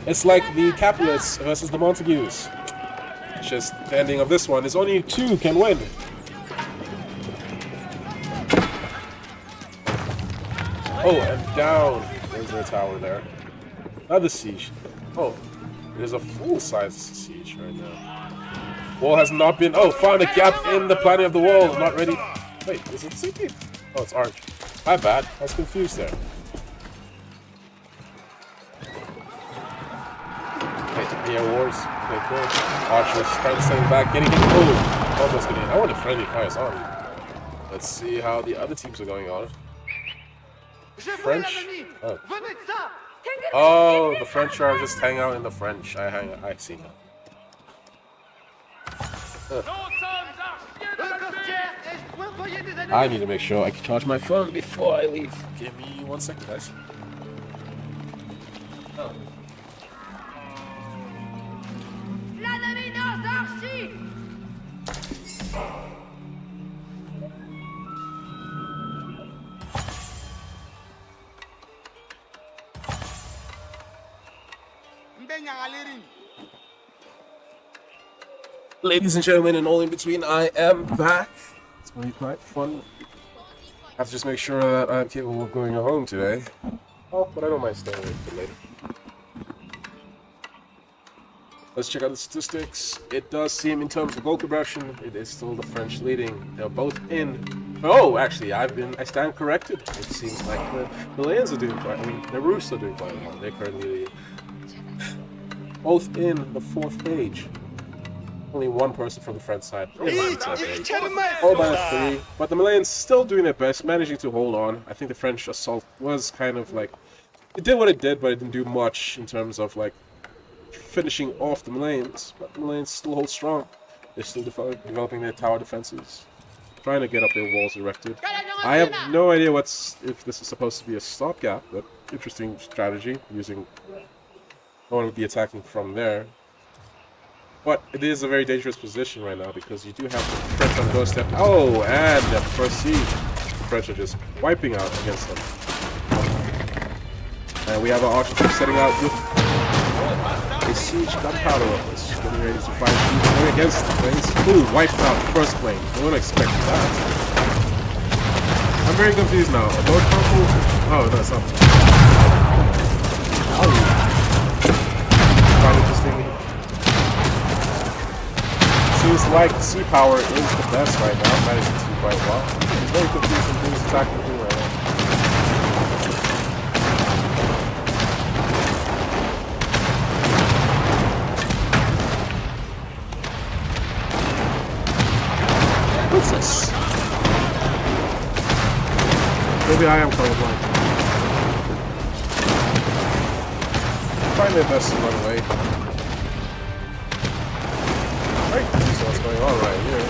It's like the Capulets versus the Montagues. Just the ending of this one is only 2 can win. Oh, and down. There's their tower there. Another siege. Oh, there's a full-size siege right now. Wall has not been. Oh, found a gap in the planning of the wall. Not ready. Wait, is it CP? Oh, it's orange. My bad. I was confused there. Yeah, wars. Okay, cool. Archers trying to stay back, getting hit. Oh, almost getting hit. I want a friendly fire army. Let's see how the other teams are going on. French? Oh. Oh, the French are just hanging out in the French. I see now. I need to make sure I can charge my phone before I leave. Give me 1 second, guys. Oh. Ladies and gentlemen, and all in between, I am back. It's going to be quite fun. I have to just make sure that I'm capable of going home today. Oh, but I don't mind staying awake for later. Let's check out the statistics. It does seem, in terms of goal conversion, it is still the French leading. They're both in. Oh, actually, I stand corrected. It seems like the Lions are doing quite. I mean, the Roos are doing quite well. They're currently both in the fourth page. Only one person from the French side. All minus 3. But the Malayans still doing their best, managing to hold on. I think the French assault was kind of like, it did what it did, but it didn't do much in terms of like finishing off the Malayans. But the Malayans still hold strong. They're still developing their tower defenses, trying to get up their walls erected. I have no idea if this is supposed to be a stopgap, but interesting strategy, using no one would be attacking from there. But it is a very dangerous position right now because you do have the French on the doorstep. Oh, and the first siege. The French are just wiping out against them. And we have our archers setting out with a siege gunpowder weapons, getting ready to fight going against the planes. Ooh, wiped out first plane. No one expected that. I'm very confused now. A boat purple? Oh, no, it's not. Quite interesting. Seems like sea power is the best right now, managing to do quite well. It's very confusing who's attacking who right now. What's this? Maybe I am colorblind. Trying their best to run away. What's going on right here?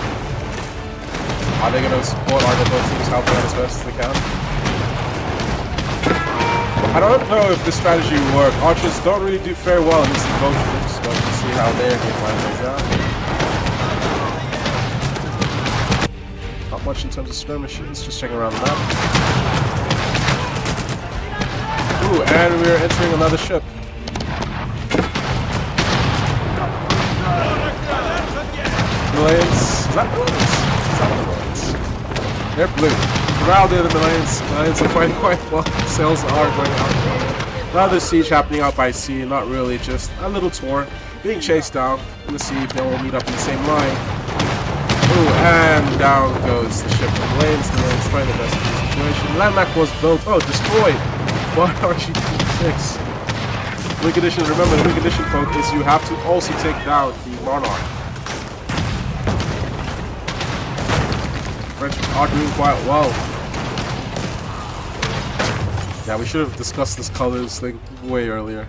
Are they going to support either of those teams helping out as best as they can? I don't know if this strategy will work. Archers don't really do very well in these enclosures, but we'll see how their game plan plays out. Not much in terms of skirmishes, just checking around the map. Ooh, and we're entering another ship. Malayans. Is that Malayans? Is that Malayans? They're blue. Around there, the Malayans are fighting quite well. Sails are going out. Another siege happening out by sea, not really, just a little tour. Being chased down. Let's see if they will meet up in the same line. Ooh, and down goes the ship of the Malayans. The Malayans trying the best in the situation. Landmark was built. Oh, destroyed. By RGB6. Wing condition, remember the wing condition, folks, is you have to also take down the Monarch. French are doing quite well. Yeah, we should have discussed this colors thing way earlier.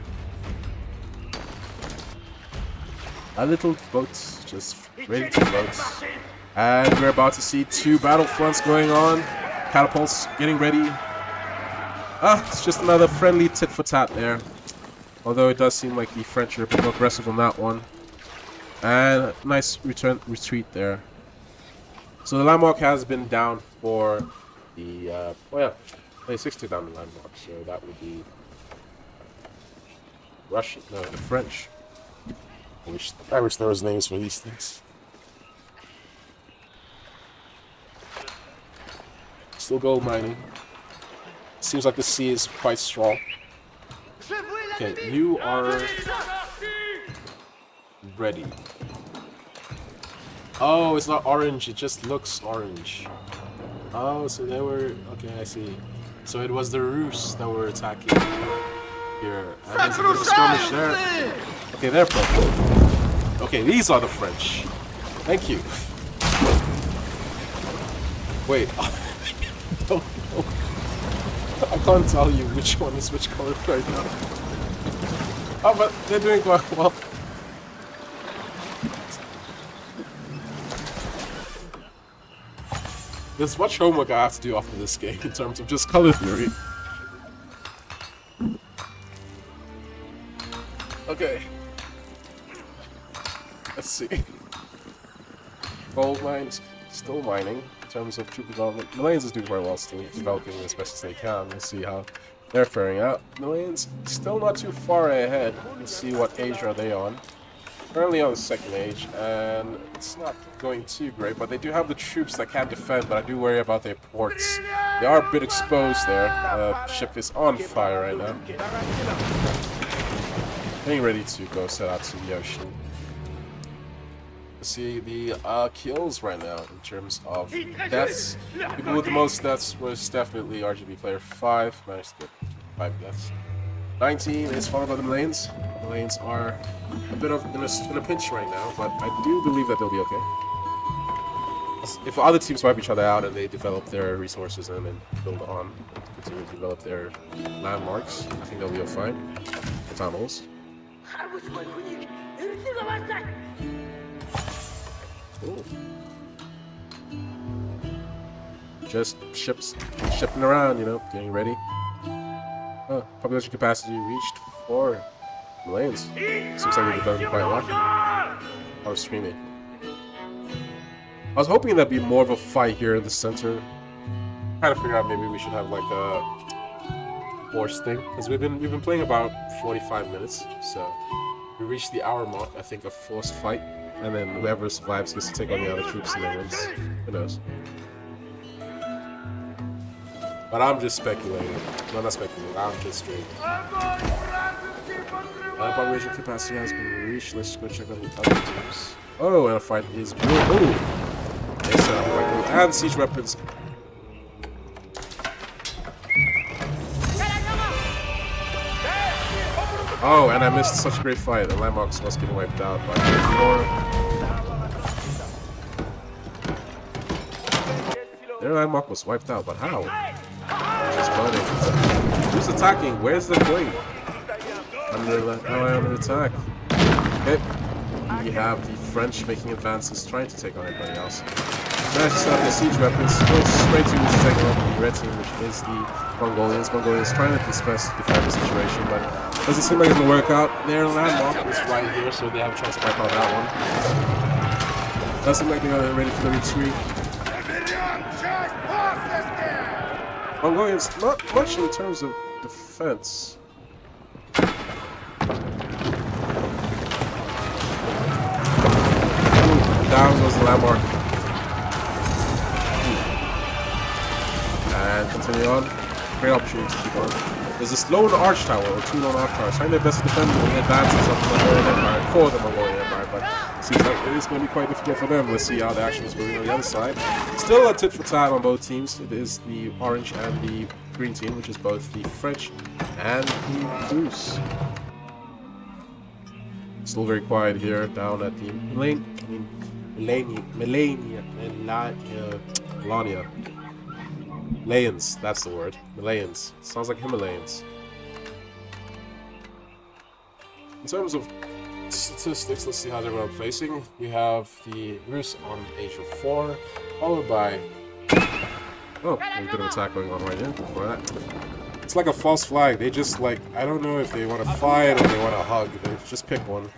A little boat, just ready to float. And we're about to see two battlefronts going on. Catapults getting ready. It's just another friendly tit for tat there. Although it does seem like the French are a bit more aggressive on that one. And nice retreat there. So the landmark has been down for the, oh yeah, they 60 down the landmark, so that would be Russian, no, the French. I wish there was names for these things. Still gold mining. Seems like the sea is quite strong. Okay, you are ready. Oh, it's not orange, it just looks orange. Oh, so they were... Okay, I see. So it was the Roos that were attacking here. And there's a bit of a skirmish there. Okay, they're purple. Okay, these are the French. Thank you. Wait. Oh, no. I can't tell you which one is which color right now. Oh, but they're doing quite well. There's much homework I have to do after this game in terms of just color theory. Okay. Let's see. Gold mines still mining in terms of troop development. Malayans is doing very well, still developing as best as they can. We'll see how they're faring out. Malayans still not too far ahead. Let's see what age are they on. currently on the second age, and it's not going too great, but they do have the troops that can defend, but I do worry about their ports. They are a bit exposed there. Ship is on fire right now. Getting ready to go set out to the ocean. See the kills right now in terms of deaths. People with the most deaths was definitely RGB player 5. Managed to get 5 deaths. 19 is followed by the Malays. The Malays are a bit of in a pinch right now, but I do believe that they'll be okay. If other teams wipe each other out and they develop their resources and then build on, continue to develop their landmarks, I think they'll be fine. The tunnels. Ooh. Just shipping around, you know, getting ready. Oh, population capacity reached 4 millions. Seems like they're developing quite a lot. I was screaming. I was hoping there'd be more of a fight here in the center. Trying to figure out maybe we should have like a force thing, because we've been playing about 45 minutes, so we reached the hour mark. I think a forced fight, and then whoever survives gets to take on the other troops and then wins. Who knows? But I'm just speculating. No, not speculating. I'm just straight. Population capacity has been reached. Let's go check on the other teams. Oh, and a fight is blue. Oh, they set up a fight blue. And siege weapons. Oh, and I missed such a great fight. The landmarks was getting wiped out by 4. Their landmark was wiped out, but how? Just burning. Who's attacking? Where's the blade? Under attack. Okay. We have the French making advances, trying to take on everybody else. Managed to set up their siege weapons. Go straight to take on the red team, which is the Mongolians. Mongolians trying to defend the situation, but doesn't seem like it's gonna work out. Their landmark is right here, so they have a chance to wipe out that one. Doesn't seem like they're ready for the retreat. Mongolians, not much in terms of defense. Down goes the landmark. And continue on. Great opportunity to keep on. There's this lone arch tower, or 2 lone arch towers, trying their best to defend the advances of the Mongolian Empire, for the Mongolian Empire, but seems like it is going to be quite difficult for them. Let's see how the action is moving on the other side. Still a tit for tat on both teams. It is the orange and the green team, which is both the French and the Bruce. Still very quiet here down at the Melania. Malayans, that's the word. Malayans. Sounds like Himalayans. In terms of statistics, let's see how they're placing. We have the Rus on age of 4, followed by... Oh, a bit of attack going on right here before that. It's like a false flag. They just like, I don't know if they want to fight or they want to hug. They just pick one.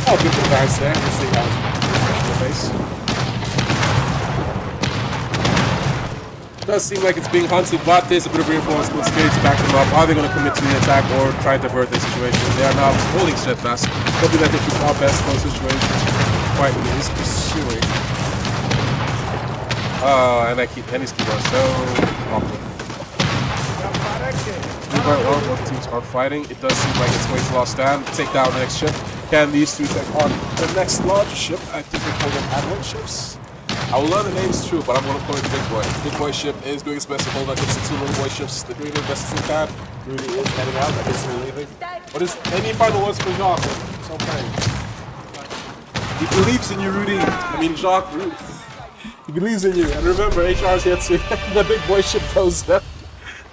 Oh, good advance there. Let's see how it's in the face. Does seem like it's being hunted, but there's a bit of reinforcements here to back them up. Are they going to commit to the attack or try to divert the situation? They are now holding steadfast, hoping that they keep our best for the situation. Quite is pursuing. And these keep on so awkward. Quite well, both teams are fighting. It does seem like it's going to last stand. Take down the next ship. Can these two take on the next larger ship? I think they call them admiral ships. I will learn the names too, but I'm going to call it Big Boy. Big Boy ship is doing its best to hold against the 2 Little Boy ships. They're doing their best as they can. Rudy is heading out. I guess they're leaving. What is any final words for Jacques? It's okay. He believes in you, Rudy. I mean, Jacques. Rudy. He believes in you. And remember, HR's here too. The Big Boy ship goes up.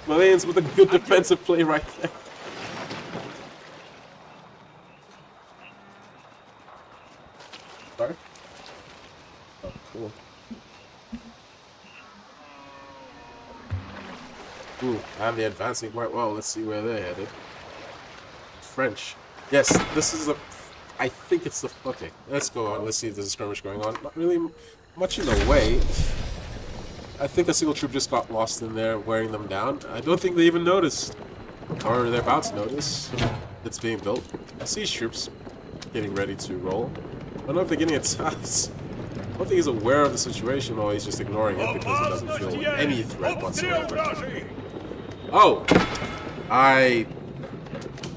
Malayans with a good defensive play right there. Sorry? Oh, cool. Ooh, and they're advancing quite well. Let's see where they're headed. French. Yes, this is a... I think it's the... Okay, let's go on. Let's see if there's a skirmish going on. Not really much in the way. I think a single troop just got lost in there, wearing them down. I don't think they even noticed. Or they're about to notice. It's being built. Siege troops. getting ready to roll. I don't know if they're getting attacked. I don't think he's aware of the situation or he's just ignoring it because he doesn't feel any threat whatsoever. Oh!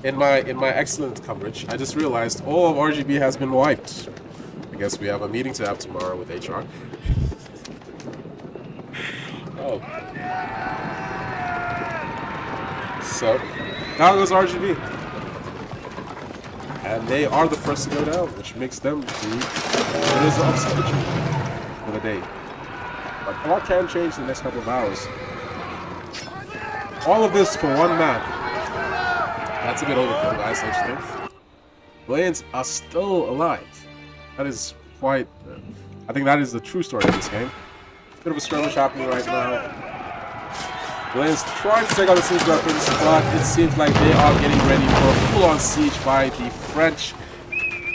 In my excellent coverage, I just realized all of RGB has been wiped. I guess we have a meeting to have tomorrow with HR. Oh. So, now goes RGB. And they are the first to go down, which makes them the winners of Synergy for the day. But a lot can change in the next couple of hours. All of this for one man. That's a bit overkill, guys, don't you think? Lions are still alive. That is quite... I think that is the true story of this game. Bit of a skirmish happening right now. Lions trying to take out the siege weapons, but it seems like they are getting ready for a full-on siege by the French.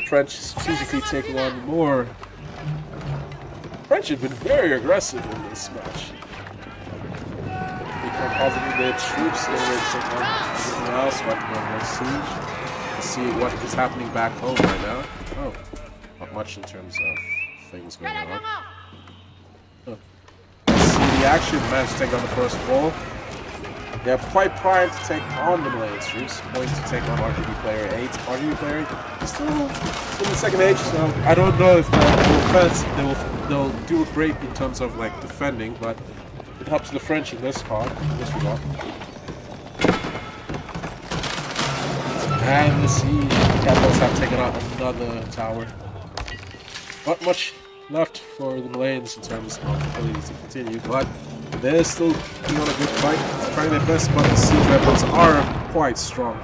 French strategically taking on more. French have been very aggressive in this match. Become positive their troops in order to take on everything else, wiping on their siege. Let's see what is happening back home right now. Oh, not much in terms of things going on. The action managed to take on the first wall. They're quite primed to take on the Malayan troops, going to take on RGB player 8. RGB player 8 is still in the second age, so I don't know if they'll do great in terms of like defending, but it helps the French in this part, in this regard. And the siege capitals have taken out another tower. Not much left for the Malayans in terms of ability to continue, but they're still putting on a good fight, trying their best, but the siege weapons are quite strong.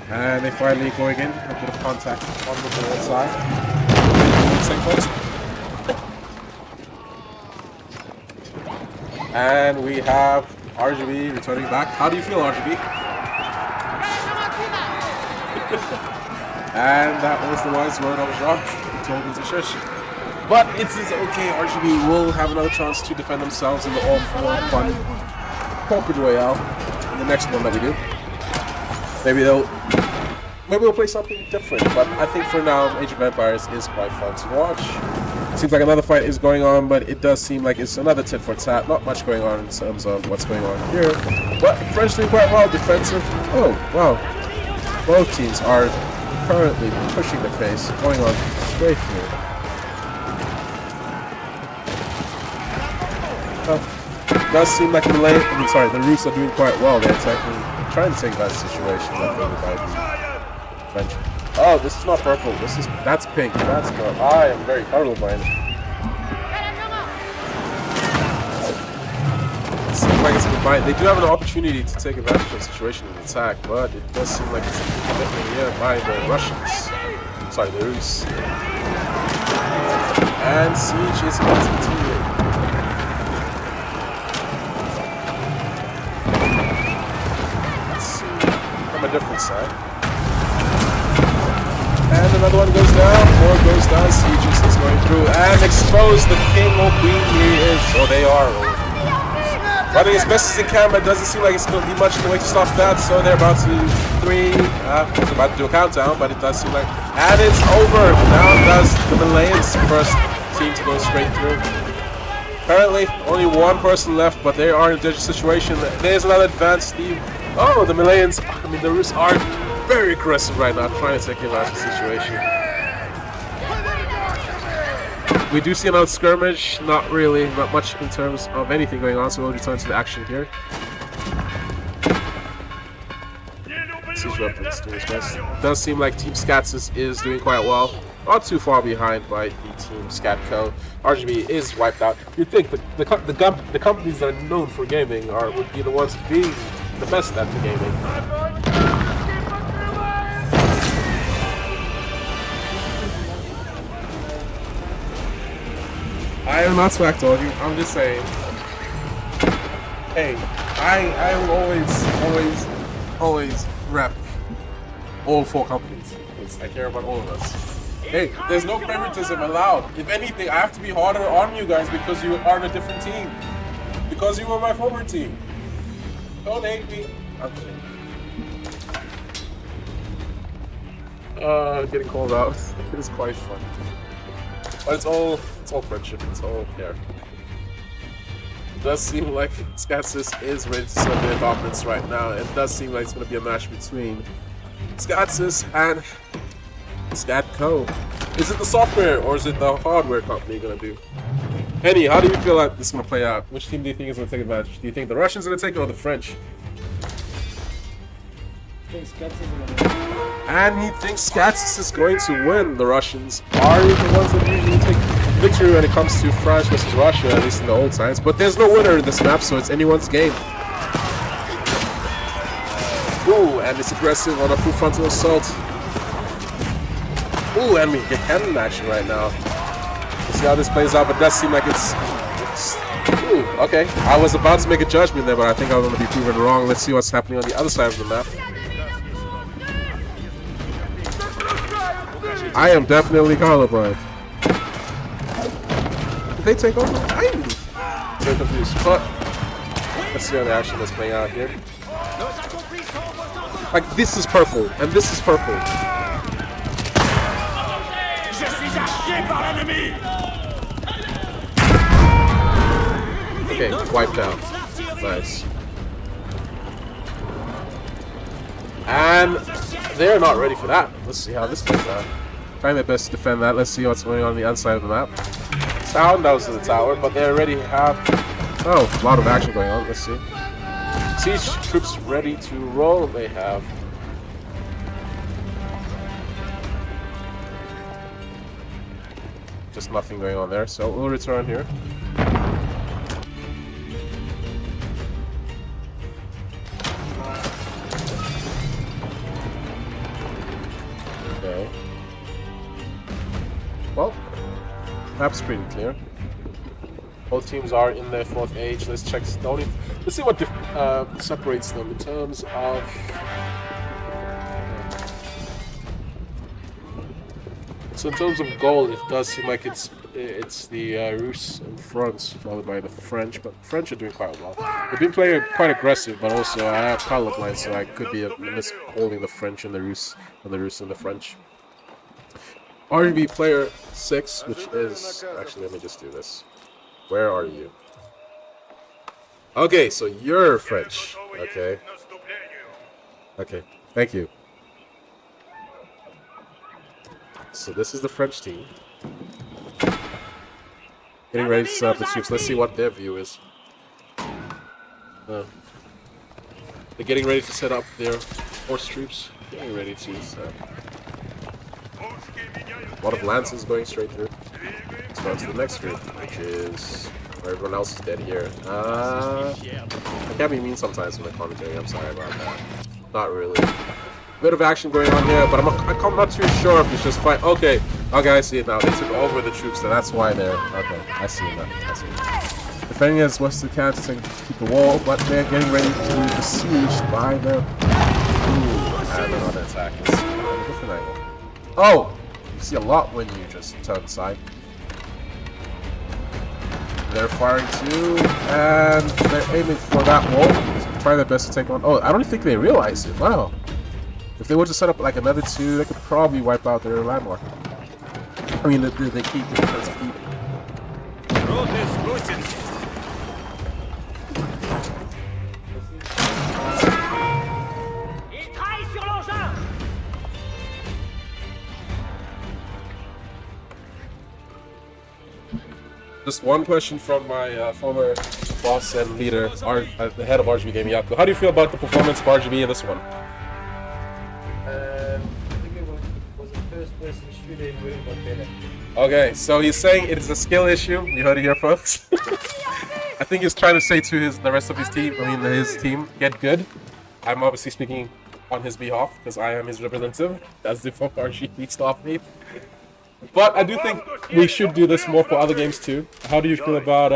And they finally going in, a bit of contact on the ball side. And we have RGB returning back. How do you feel, RGB? And that was the wise word of Jacques. He told me to shush. But it is okay. RGB will have another chance to defend themselves in the all-4 fun corporate royale in the next one that we do. Maybe we'll play something different. But I think for now, Age of Empires is quite fun to watch. Seems like another fight is going on, but it does seem like it's another tit for tat. Not much going on in terms of what's going on here. But French doing quite well defensive. Oh wow! Both teams are currently pushing the pace, going on straight through. It does seem like the Rus are doing quite well. They're trying to take that situation by the French. Oh, this is not purple. That's pink. That's purple. I am very colorblind. It seems like it's a combined. They do have an opportunity to take advantage of the situation and attack, but it does seem like it's a commitment here by the Russians. Sorry, the Rus. And siege is about to continue. Let's see. From a different side. And another one goes down, more goes down, Sieges is going through, and expose the king or queen he is, or they are. Running as best as they can, but it doesn't seem like it's going to be much in the way to stop that, so they're about to about to do a countdown, but it does seem like, and it's over. Now does the Malayans first team to go straight through. Apparently, only one person left, but they are in a dangerous situation. There's another advance, Steve. Oh, the Malayans, the Rus are very aggressive right now, trying to take advantage of the situation. We do see another skirmish, not much in terms of anything going on, so we'll return to the action here. Siege weapons doing its best. It does seem like Team Scats is doing quite well. Not too far behind by the Team Scatco. RGB is wiped out. You'd think the companies that are known for gaming would be the ones being the best at the gaming. I am not smack talking. I'm just saying. Hey, I will always rep all 4 companies because I care about all of us. Hey, there's no favoritism allowed. If anything, I have to be harder on you guys because you are on a different team. Because you were my former team. Don't hate me. Getting called out. It is quite fun. But it's all friendship. It's all care. It does seem like Skatsis is ready to serve their dominance right now. It does seem like it's going to be a match between Skatsis and Skatco. Is it the software or is it the hardware company going to do? Henny, how do you feel like this is going to play out? Which team do you think is going to take advantage? Do you think the Russians are going to take it or the French? And he thinks Skatsis is going to win. The Russians are the ones that usually take victory when it comes to France versus Russia, at least in the old times. But there's no winner in this map, so it's anyone's game. Ooh, and it's aggressive on a full frontal assault. Ooh, and we get cannon action right now. Let's see how this plays out, but it does seem like it's ooh, okay. I was about to make a judgment there, but I think I'm going to be proven wrong. Let's see what's happening on the other side of the map. I am definitely colorblind. Did they take over? I'm so confused. But let's see how the action is playing out here. Like, this is purple, and this is purple. Okay, wiped out. Nice. And they're not ready for that. Let's see how this plays out. Trying their best to defend that. Let's see what's going on the other side of the map. Sound goes to the tower, but they already have... Oh, a lot of action going on. Let's see. Siege troops ready to roll. They have... Just nothing going on there, so we'll return here. Okay. Well, map's pretty clear. Both teams are in their 4th age. Let's check. Let's see what separates them in terms of. So in terms of goal, it does seem like it's the Rus in front, followed by the French. But French are doing quite well. They've been playing quite aggressive, but also I have colorblind, so I could be misholding the French and the Rus, and the Rus and the French. RGB player 6, which is actually, let me just do this. Where are you? Okay, so you're French. Okay. Okay, thank you. So this is the French team. Getting ready to set up the troops. Let's see what their view is. They're getting ready to set up their horse troops. Getting ready to set up. A lot of lances going straight through. So on to the next group, which is where everyone else is dead here. I can be mean sometimes in the commentary. I'm sorry about that. Not really. Bit of action going on here, but I'm not too sure if it's just fight. Okay, I see it now. They took over the troops, so that's why they're okay. I see it now. I see it. Defending as west they can to keep the wall, but they're getting ready to be besieged by the. Ooh, and another attack is a different angle. Oh, you see a lot when you just turn aside. They're firing too, and they're aiming for that wall. So trying their best to take on. Oh, I don't think they realize it. Wow. If they were to set up like another 2, they could probably wipe out their landmark. I mean, they keep the defensive keep. Just one question from my former boss and leader, the head of RGB Gaming, Yako. How do you feel about the performance of RGB in this one? I think it was the first person shooting really got better. Okay, so he's saying it is a skill issue. You heard it here, folks. I think he's trying to say to the rest of his team, get good. I'm obviously speaking on his behalf because I am his representative. That's the fuck RGB staff me. But I do think we should do this more for other games too. How do you feel about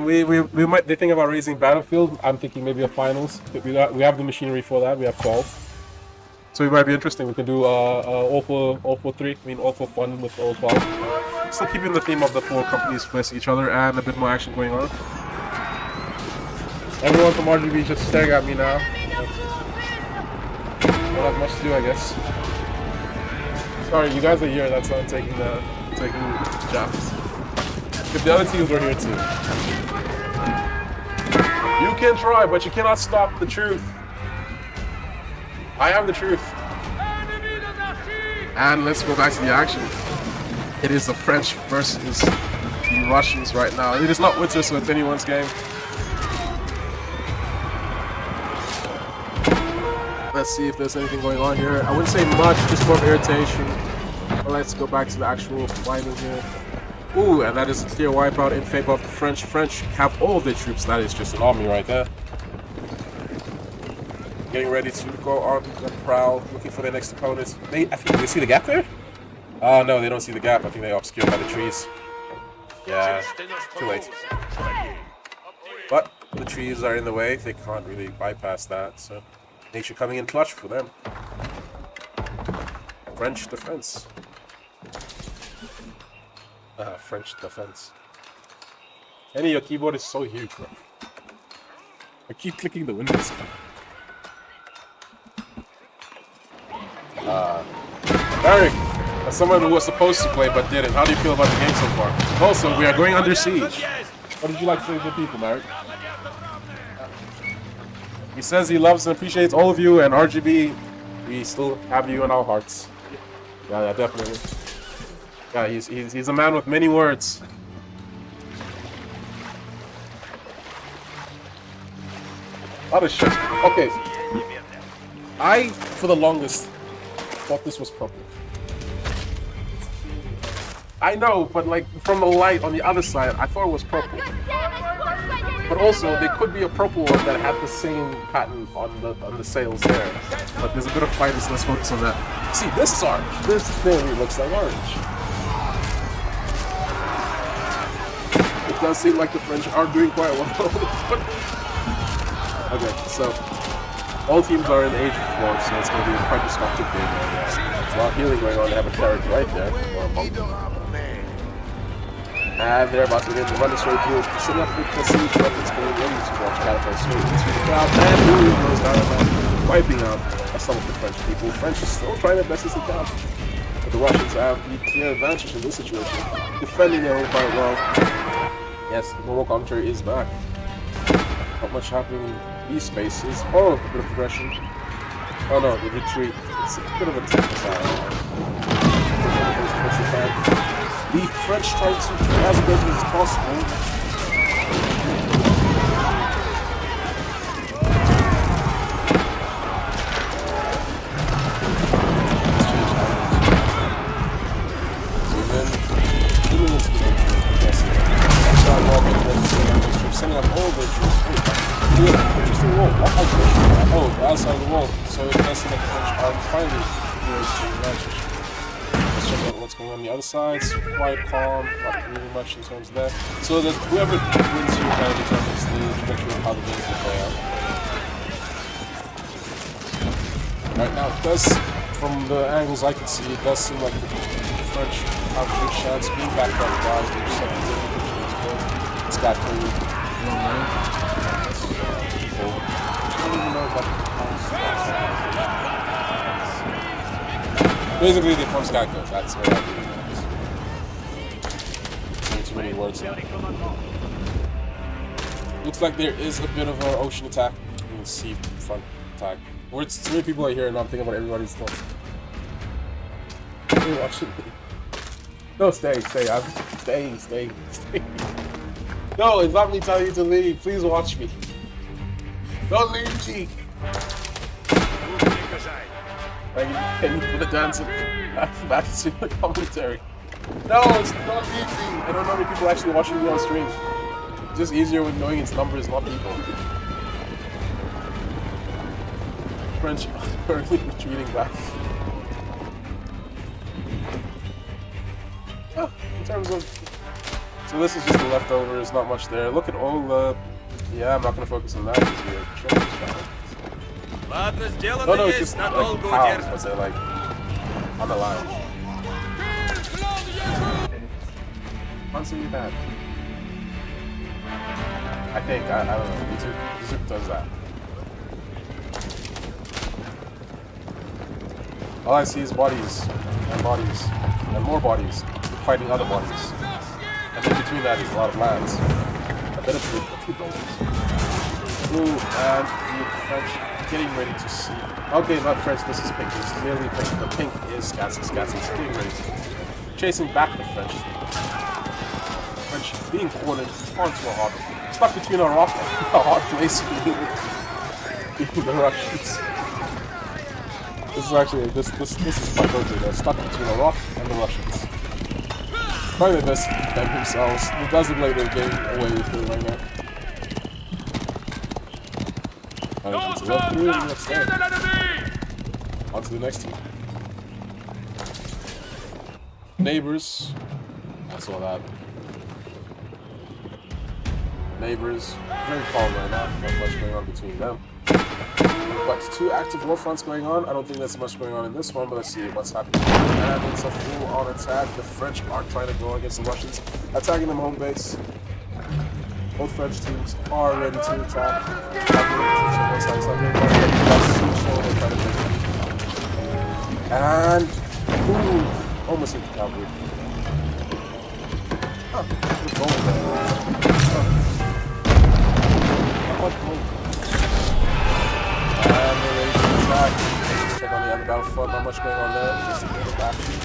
we might they think about raising Battlefield. I'm thinking maybe a finals. We have the machinery for that. We have 12. So it might be interesting. We can do all for 3. I mean all for fun with all 12. Still keeping the theme of the 4 companies facing each other and a bit more action going on. Everyone from RGB just staring at me now. Don't have much to do, I guess. Sorry, you guys are here. That's why I'm taking jobs. If the other teams were here too. You can try, but you cannot stop the truth. I have the truth. And let's go back to the action. It is the French versus the Russians right now. It is not winter, so it's anyone's game. Let's see if there's anything going on here. I wouldn't say much, just more irritation. But let's go back to the actual fighting here. Ooh, and that is a clear wipeout in favor of the French. French have all of their troops. That is just an army right there. Getting ready to go on the prowl, looking for their next opponent. I think they see the gap there? Oh no, they don't see the gap. I think they're obscured by the trees. Yeah, too late. But the trees are in the way. They can't really bypass that. So nature coming in clutch for them. French defense. French defense. Kenny, your keyboard is so huge, bro. I keep clicking the windows. Eric, as someone who was supposed to play but didn't, how do you feel about the game so far? Also, we are going under siege. What did you like to say to the people, Marek? He says he loves and appreciates all of you, and RGB, we still have you in our hearts. Yeah, definitely. Yeah, he's a man with many words. Lot of shit. Okay. I, for the longest, thought this was purple. I know, but like from the light on the other side, I thought it was purple. But also, there could be a purple one that had the same pattern on the sails there. But there's a bit of fight, so let's focus on that. See, this is orange. This thing looks like orange. It does seem like the French are doing quite well. Okay, so all teams are in age of 4, so it's going to be a quite destructive game. There's a lot of healing going on. They have a cleric right there, or a monk. And they're about to begin to run this way through, setting up with the siege weapons, getting ready to launch catapults straight into the crowd. And Louis goes down and wiping out some of the French people. The French are still trying their best as they can. But the Russians have the clear advantage in this situation, defending their own quite well. Yes, the normal commentary is back. Not much happening in these spaces. Oh, a bit of progression. Oh no, the retreat. It's a bit of a tough side. The French trying to be as aggressive as possible. Setting up all the troops. Interesting wall. Oh, the outside of the wall. So it does seem like the French are finally here to advantage. Let's check out what's going on the other side. It's quite calm, not really much in terms of that. So that whoever wins here kind of determines the trajectory of how the games will play out. Right now, it does, from the angles I can see, it does seem like the French have a good chance being backed up by their second division. It's got pretty low money. I don't even know if that counts. Basically, the first guy goes. That's what I do. Too many words now. Looks like there is a bit of an ocean attack. You can see front attack. Words. Too many people are here, and I'm thinking about everybody's thoughts. You're watching me. No, stay. Stay. No, it's not me telling you to leave. Please watch me. Don't leave me. Thank you for the dancing. Back to the commentary. No, it's not me. I don't know how many people actually watching me on stream. It's just easier with knowing its numbers, not people. French currently retreating back. Oh, in terms of... So this is just the leftovers, not much there. Look at all the... Yeah, I'm not going to focus on that because we're showing this challenge. No, it's just like cows, but they're like on the line. Constantly bad. I think. I don't know. YouTube does that. All I see is bodies and bodies and more bodies fighting other bodies. And in between that is a lot of lands. A bit of two buildings. Ooh, and the French getting ready to see. Okay, not French, this is pink. It's clearly pink. The pink is Scatsy. Scatsy's getting ready to chasing back the French. French being cornered onto a hard, stuck between a rock and a hard place being the Russians. This is actually this is quite ugly. They're stuck between a rock and the Russians. Trying their best to defend themselves. It doesn't play their game away with it right now. On to the next team. Neighbors. I saw that. Neighbors. Very calm right now. Not much going on between them. But two active war fronts going on. I don't think there's much going on in this one, but let's see what's happening. And it's a full-on attack. The French are trying to go against the Russians, attacking them home base. Both French teams are ready to attack. And ooh, almost hit the cavalry. Huh, good goal there. Not much goal. And they're ready to attack. Let's check on the other battlefront. Not much going on there. Just a bit of action.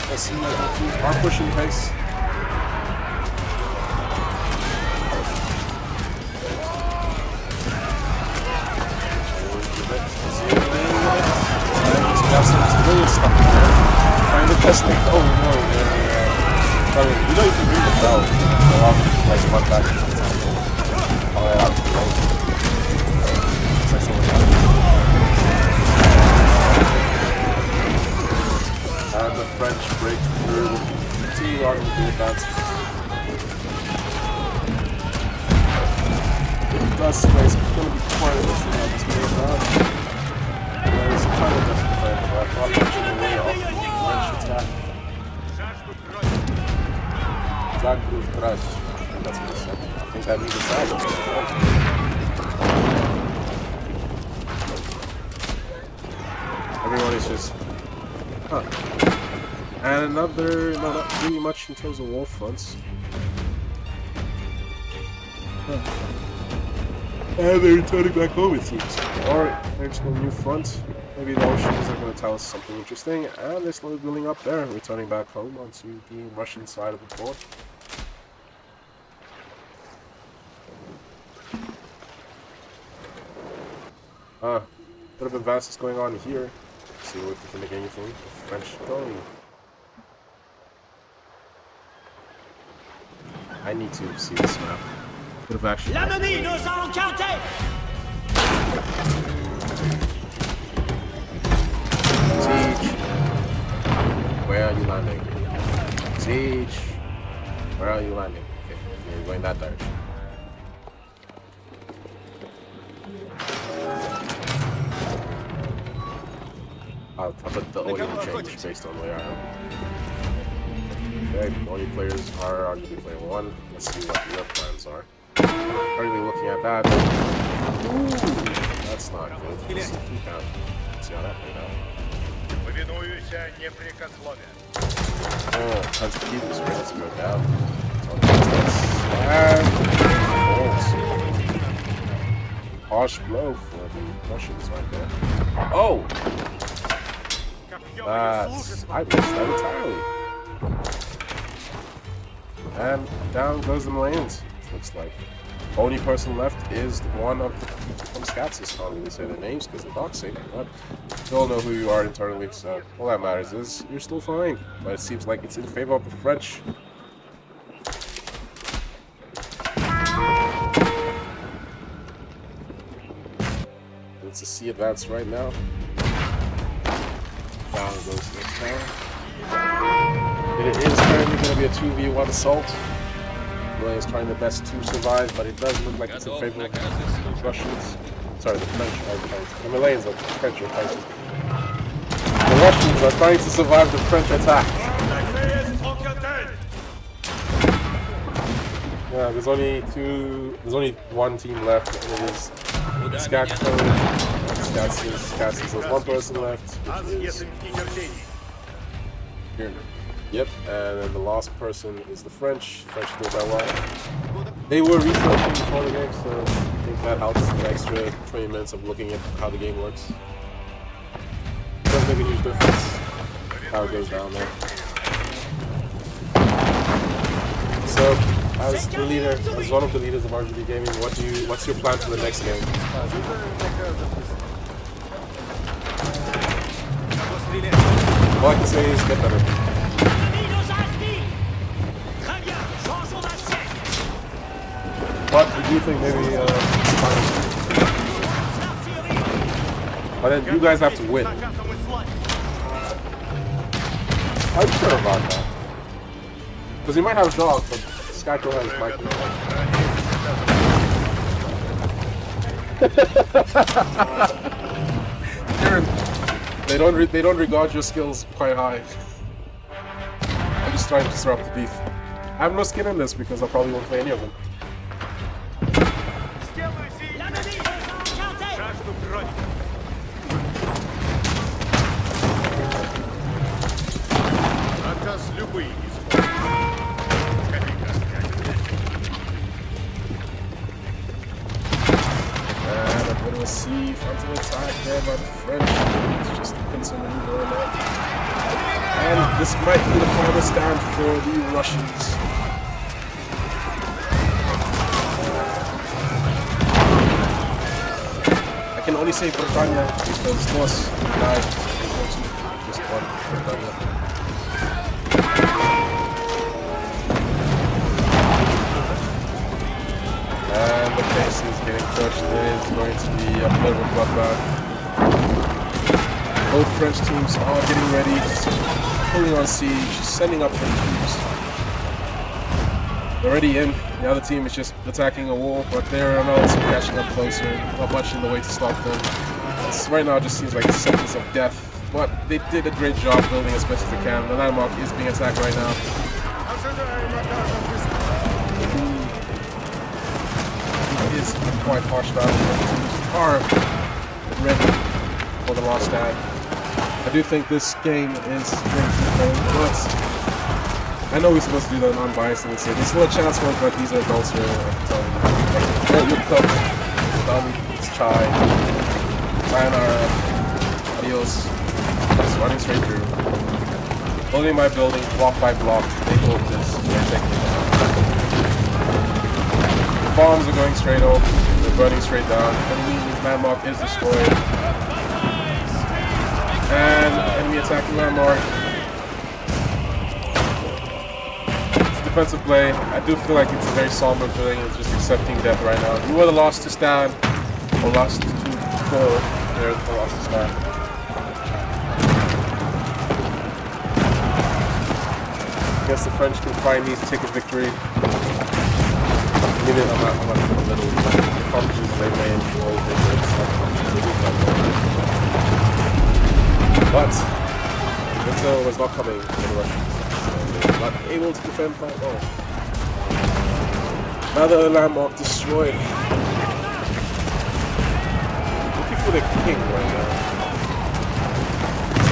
Let's see what the teams are pushing pace. Trying to test it. Oh no, you know you can read the bell. Like one back. Oh yeah, it's like someone else. And the French break through. Continue on with the advance. It does seem like it's going to be quite a listen on this game now. There's a ton of different friends, but I'm not much in the way of the French attack. Zagru Traj. That's what it said. I think that means it's out. Everyone is just... Huh. And another... No, not really much in terms of war fronts. Huh. And they're returning back home, it seems. Alright, there's no new front. Maybe the Russians are going to tell us something interesting. And they're slowly building up there, returning back home onto the Russian side of the board. Bit of advances going on here. Let's see if we can make anything. The French going. I need to see this map. Bit of action. L'ennemi nous a encantés! Siege. Where are you landing? Siege. Where are you landing? Okay, you're going that direction. I'll put the audio change based on where I am. Okay, audio players are RGB player 1. Let's see what your plans are. Currently looking at that. Ooh, that's not good. Let's see if we can. Let's see how that played out. Oh, tons of keep this ready to go down. And harsh blow for the Russians right there. Oh! That's... I missed that entirely. And down goes the Malays, looks like. Only person left is the one of from Scats. Can't really say their names because they're doxing, but you all know who you are internally, so all that matters is you're still fine. But it seems like it's in favor of the French. It's a C advance right now. Down goes the next tower. It is currently going to be a 2v1 assault. Malay is trying their best to survive, but it does look like it's in favor of the Russians. Sorry, the French are trying to... The Malays are the French are trying to... The Russians are trying to survive the French attack. Yeah, there's only one team left, and it is Scatco and Scatsis. There's one person left, which is here. Yep, and then the last person is the French. French do that well. They were researching before the game, so I think that helps the extra 20 minutes of looking at how the game works. It does make a huge difference how it goes down there. So, as the leader, as one of the leaders of RGB Gaming, what's your plan for the next game? All I can say is get better. But I do think maybe but then you guys have to win. I'm sure about that. Because you might have a dog, but Skyco has Michael. They don't regard your skills quite high. I'm just trying to disrupt the beef. I have no skin in this because I probably won't play any of them. And a bit of a C frontal attack there by the French. It's just a pincer maneuver on that. And this might be the final stand for the Russians. I can only say Britannia because Norse died. Just one Britannia. And the base is getting crushed. It is going to be a bit of a bloodbath. Both French teams are getting ready, pulling on siege, sending up their troops. They're already in. The other team is just attacking a wall, but they're also catching up closer. Not much in the way to stop them. Right now, it just seems like a sentence of death. But they did a great job building as best as they can. The landmark is being attacked right now. Is quite harsh battle. Are ready for the last stand. I do think this game is going to be but I know we're supposed to do that unbiasedly, so there's still a chance for it, but these are adults here, I can tell you. Hey, look up, it's done, it's chai, sayonara, adios, just running straight through. Building my building, block by block, they built this, they're taking it down. Bombs are going straight off, they're burning straight down. Enemy landmark is destroyed. And enemy attacking landmark. It's a defensive play. I do feel like it's a very somber feeling. It's just accepting death right now. You were the last to stand, or last to fall. They're the last to stand. I guess the French can finally take a victory. Give it a little accomplishments they made, all but Victor was not coming for the Russians. They were not able to defend quite well. Another landmark destroyed. Looking for the king right now.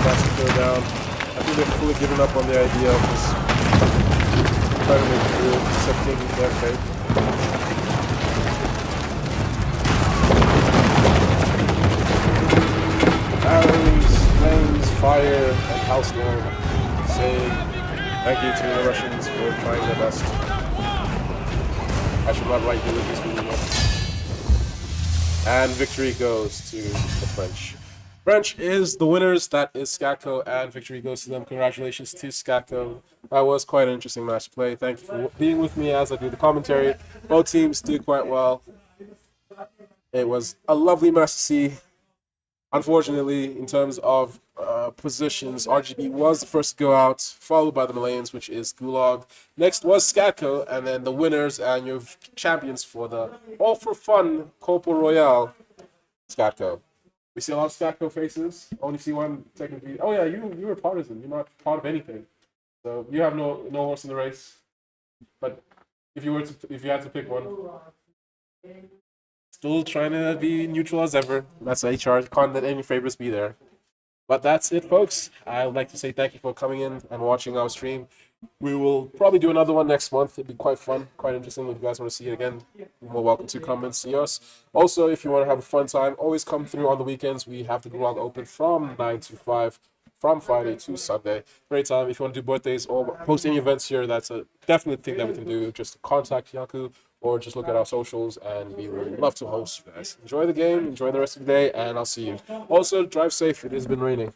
That's to go down. I think they've fully given up on the idea of this trying to make good, accepting their fate. Arrows, flames, fire, and hailstorm saying thank you to the Russians for trying their best. I should not write eulogies for you. And victory goes to the French. French is the winners. That is Scatco, and victory goes to them. Congratulations to Scatco. That was quite an interesting match to play. Thank you for being with me as I do the commentary. Both teams did quite well. It was a lovely match to see. Unfortunately, in terms of positions, RGB was the first to go out, followed by the Malayans, which is Gulag. Next was Scatco, and then the winners and your champions for the All for Fun Copa Royale, Scatco. We see a lot of Scatco faces. Only see one technically. Oh yeah, you were partisan. You're not part of anything, so you have no horse in the race. But if you had to pick one. Still trying to be neutral as ever. That's HR. Can't let any favorites be there. But that's it, folks. I would like to say thank you for coming in and watching our stream. We will probably do another one next month. It'd be quite fun, quite interesting. If you guys want to see it again, you're more welcome to come and see us. Also, if you want to have a fun time, always come through on the weekends. We have the blog open from 9 to 5, from Friday to Sunday. Great time. If you want to do birthdays or post any events here, that's a definite thing that we can do. Just contact Yaku or just look at our socials, and we would love to host you guys. Enjoy the game, enjoy the rest of the day, and I'll see you. Also, drive safe. It has been raining.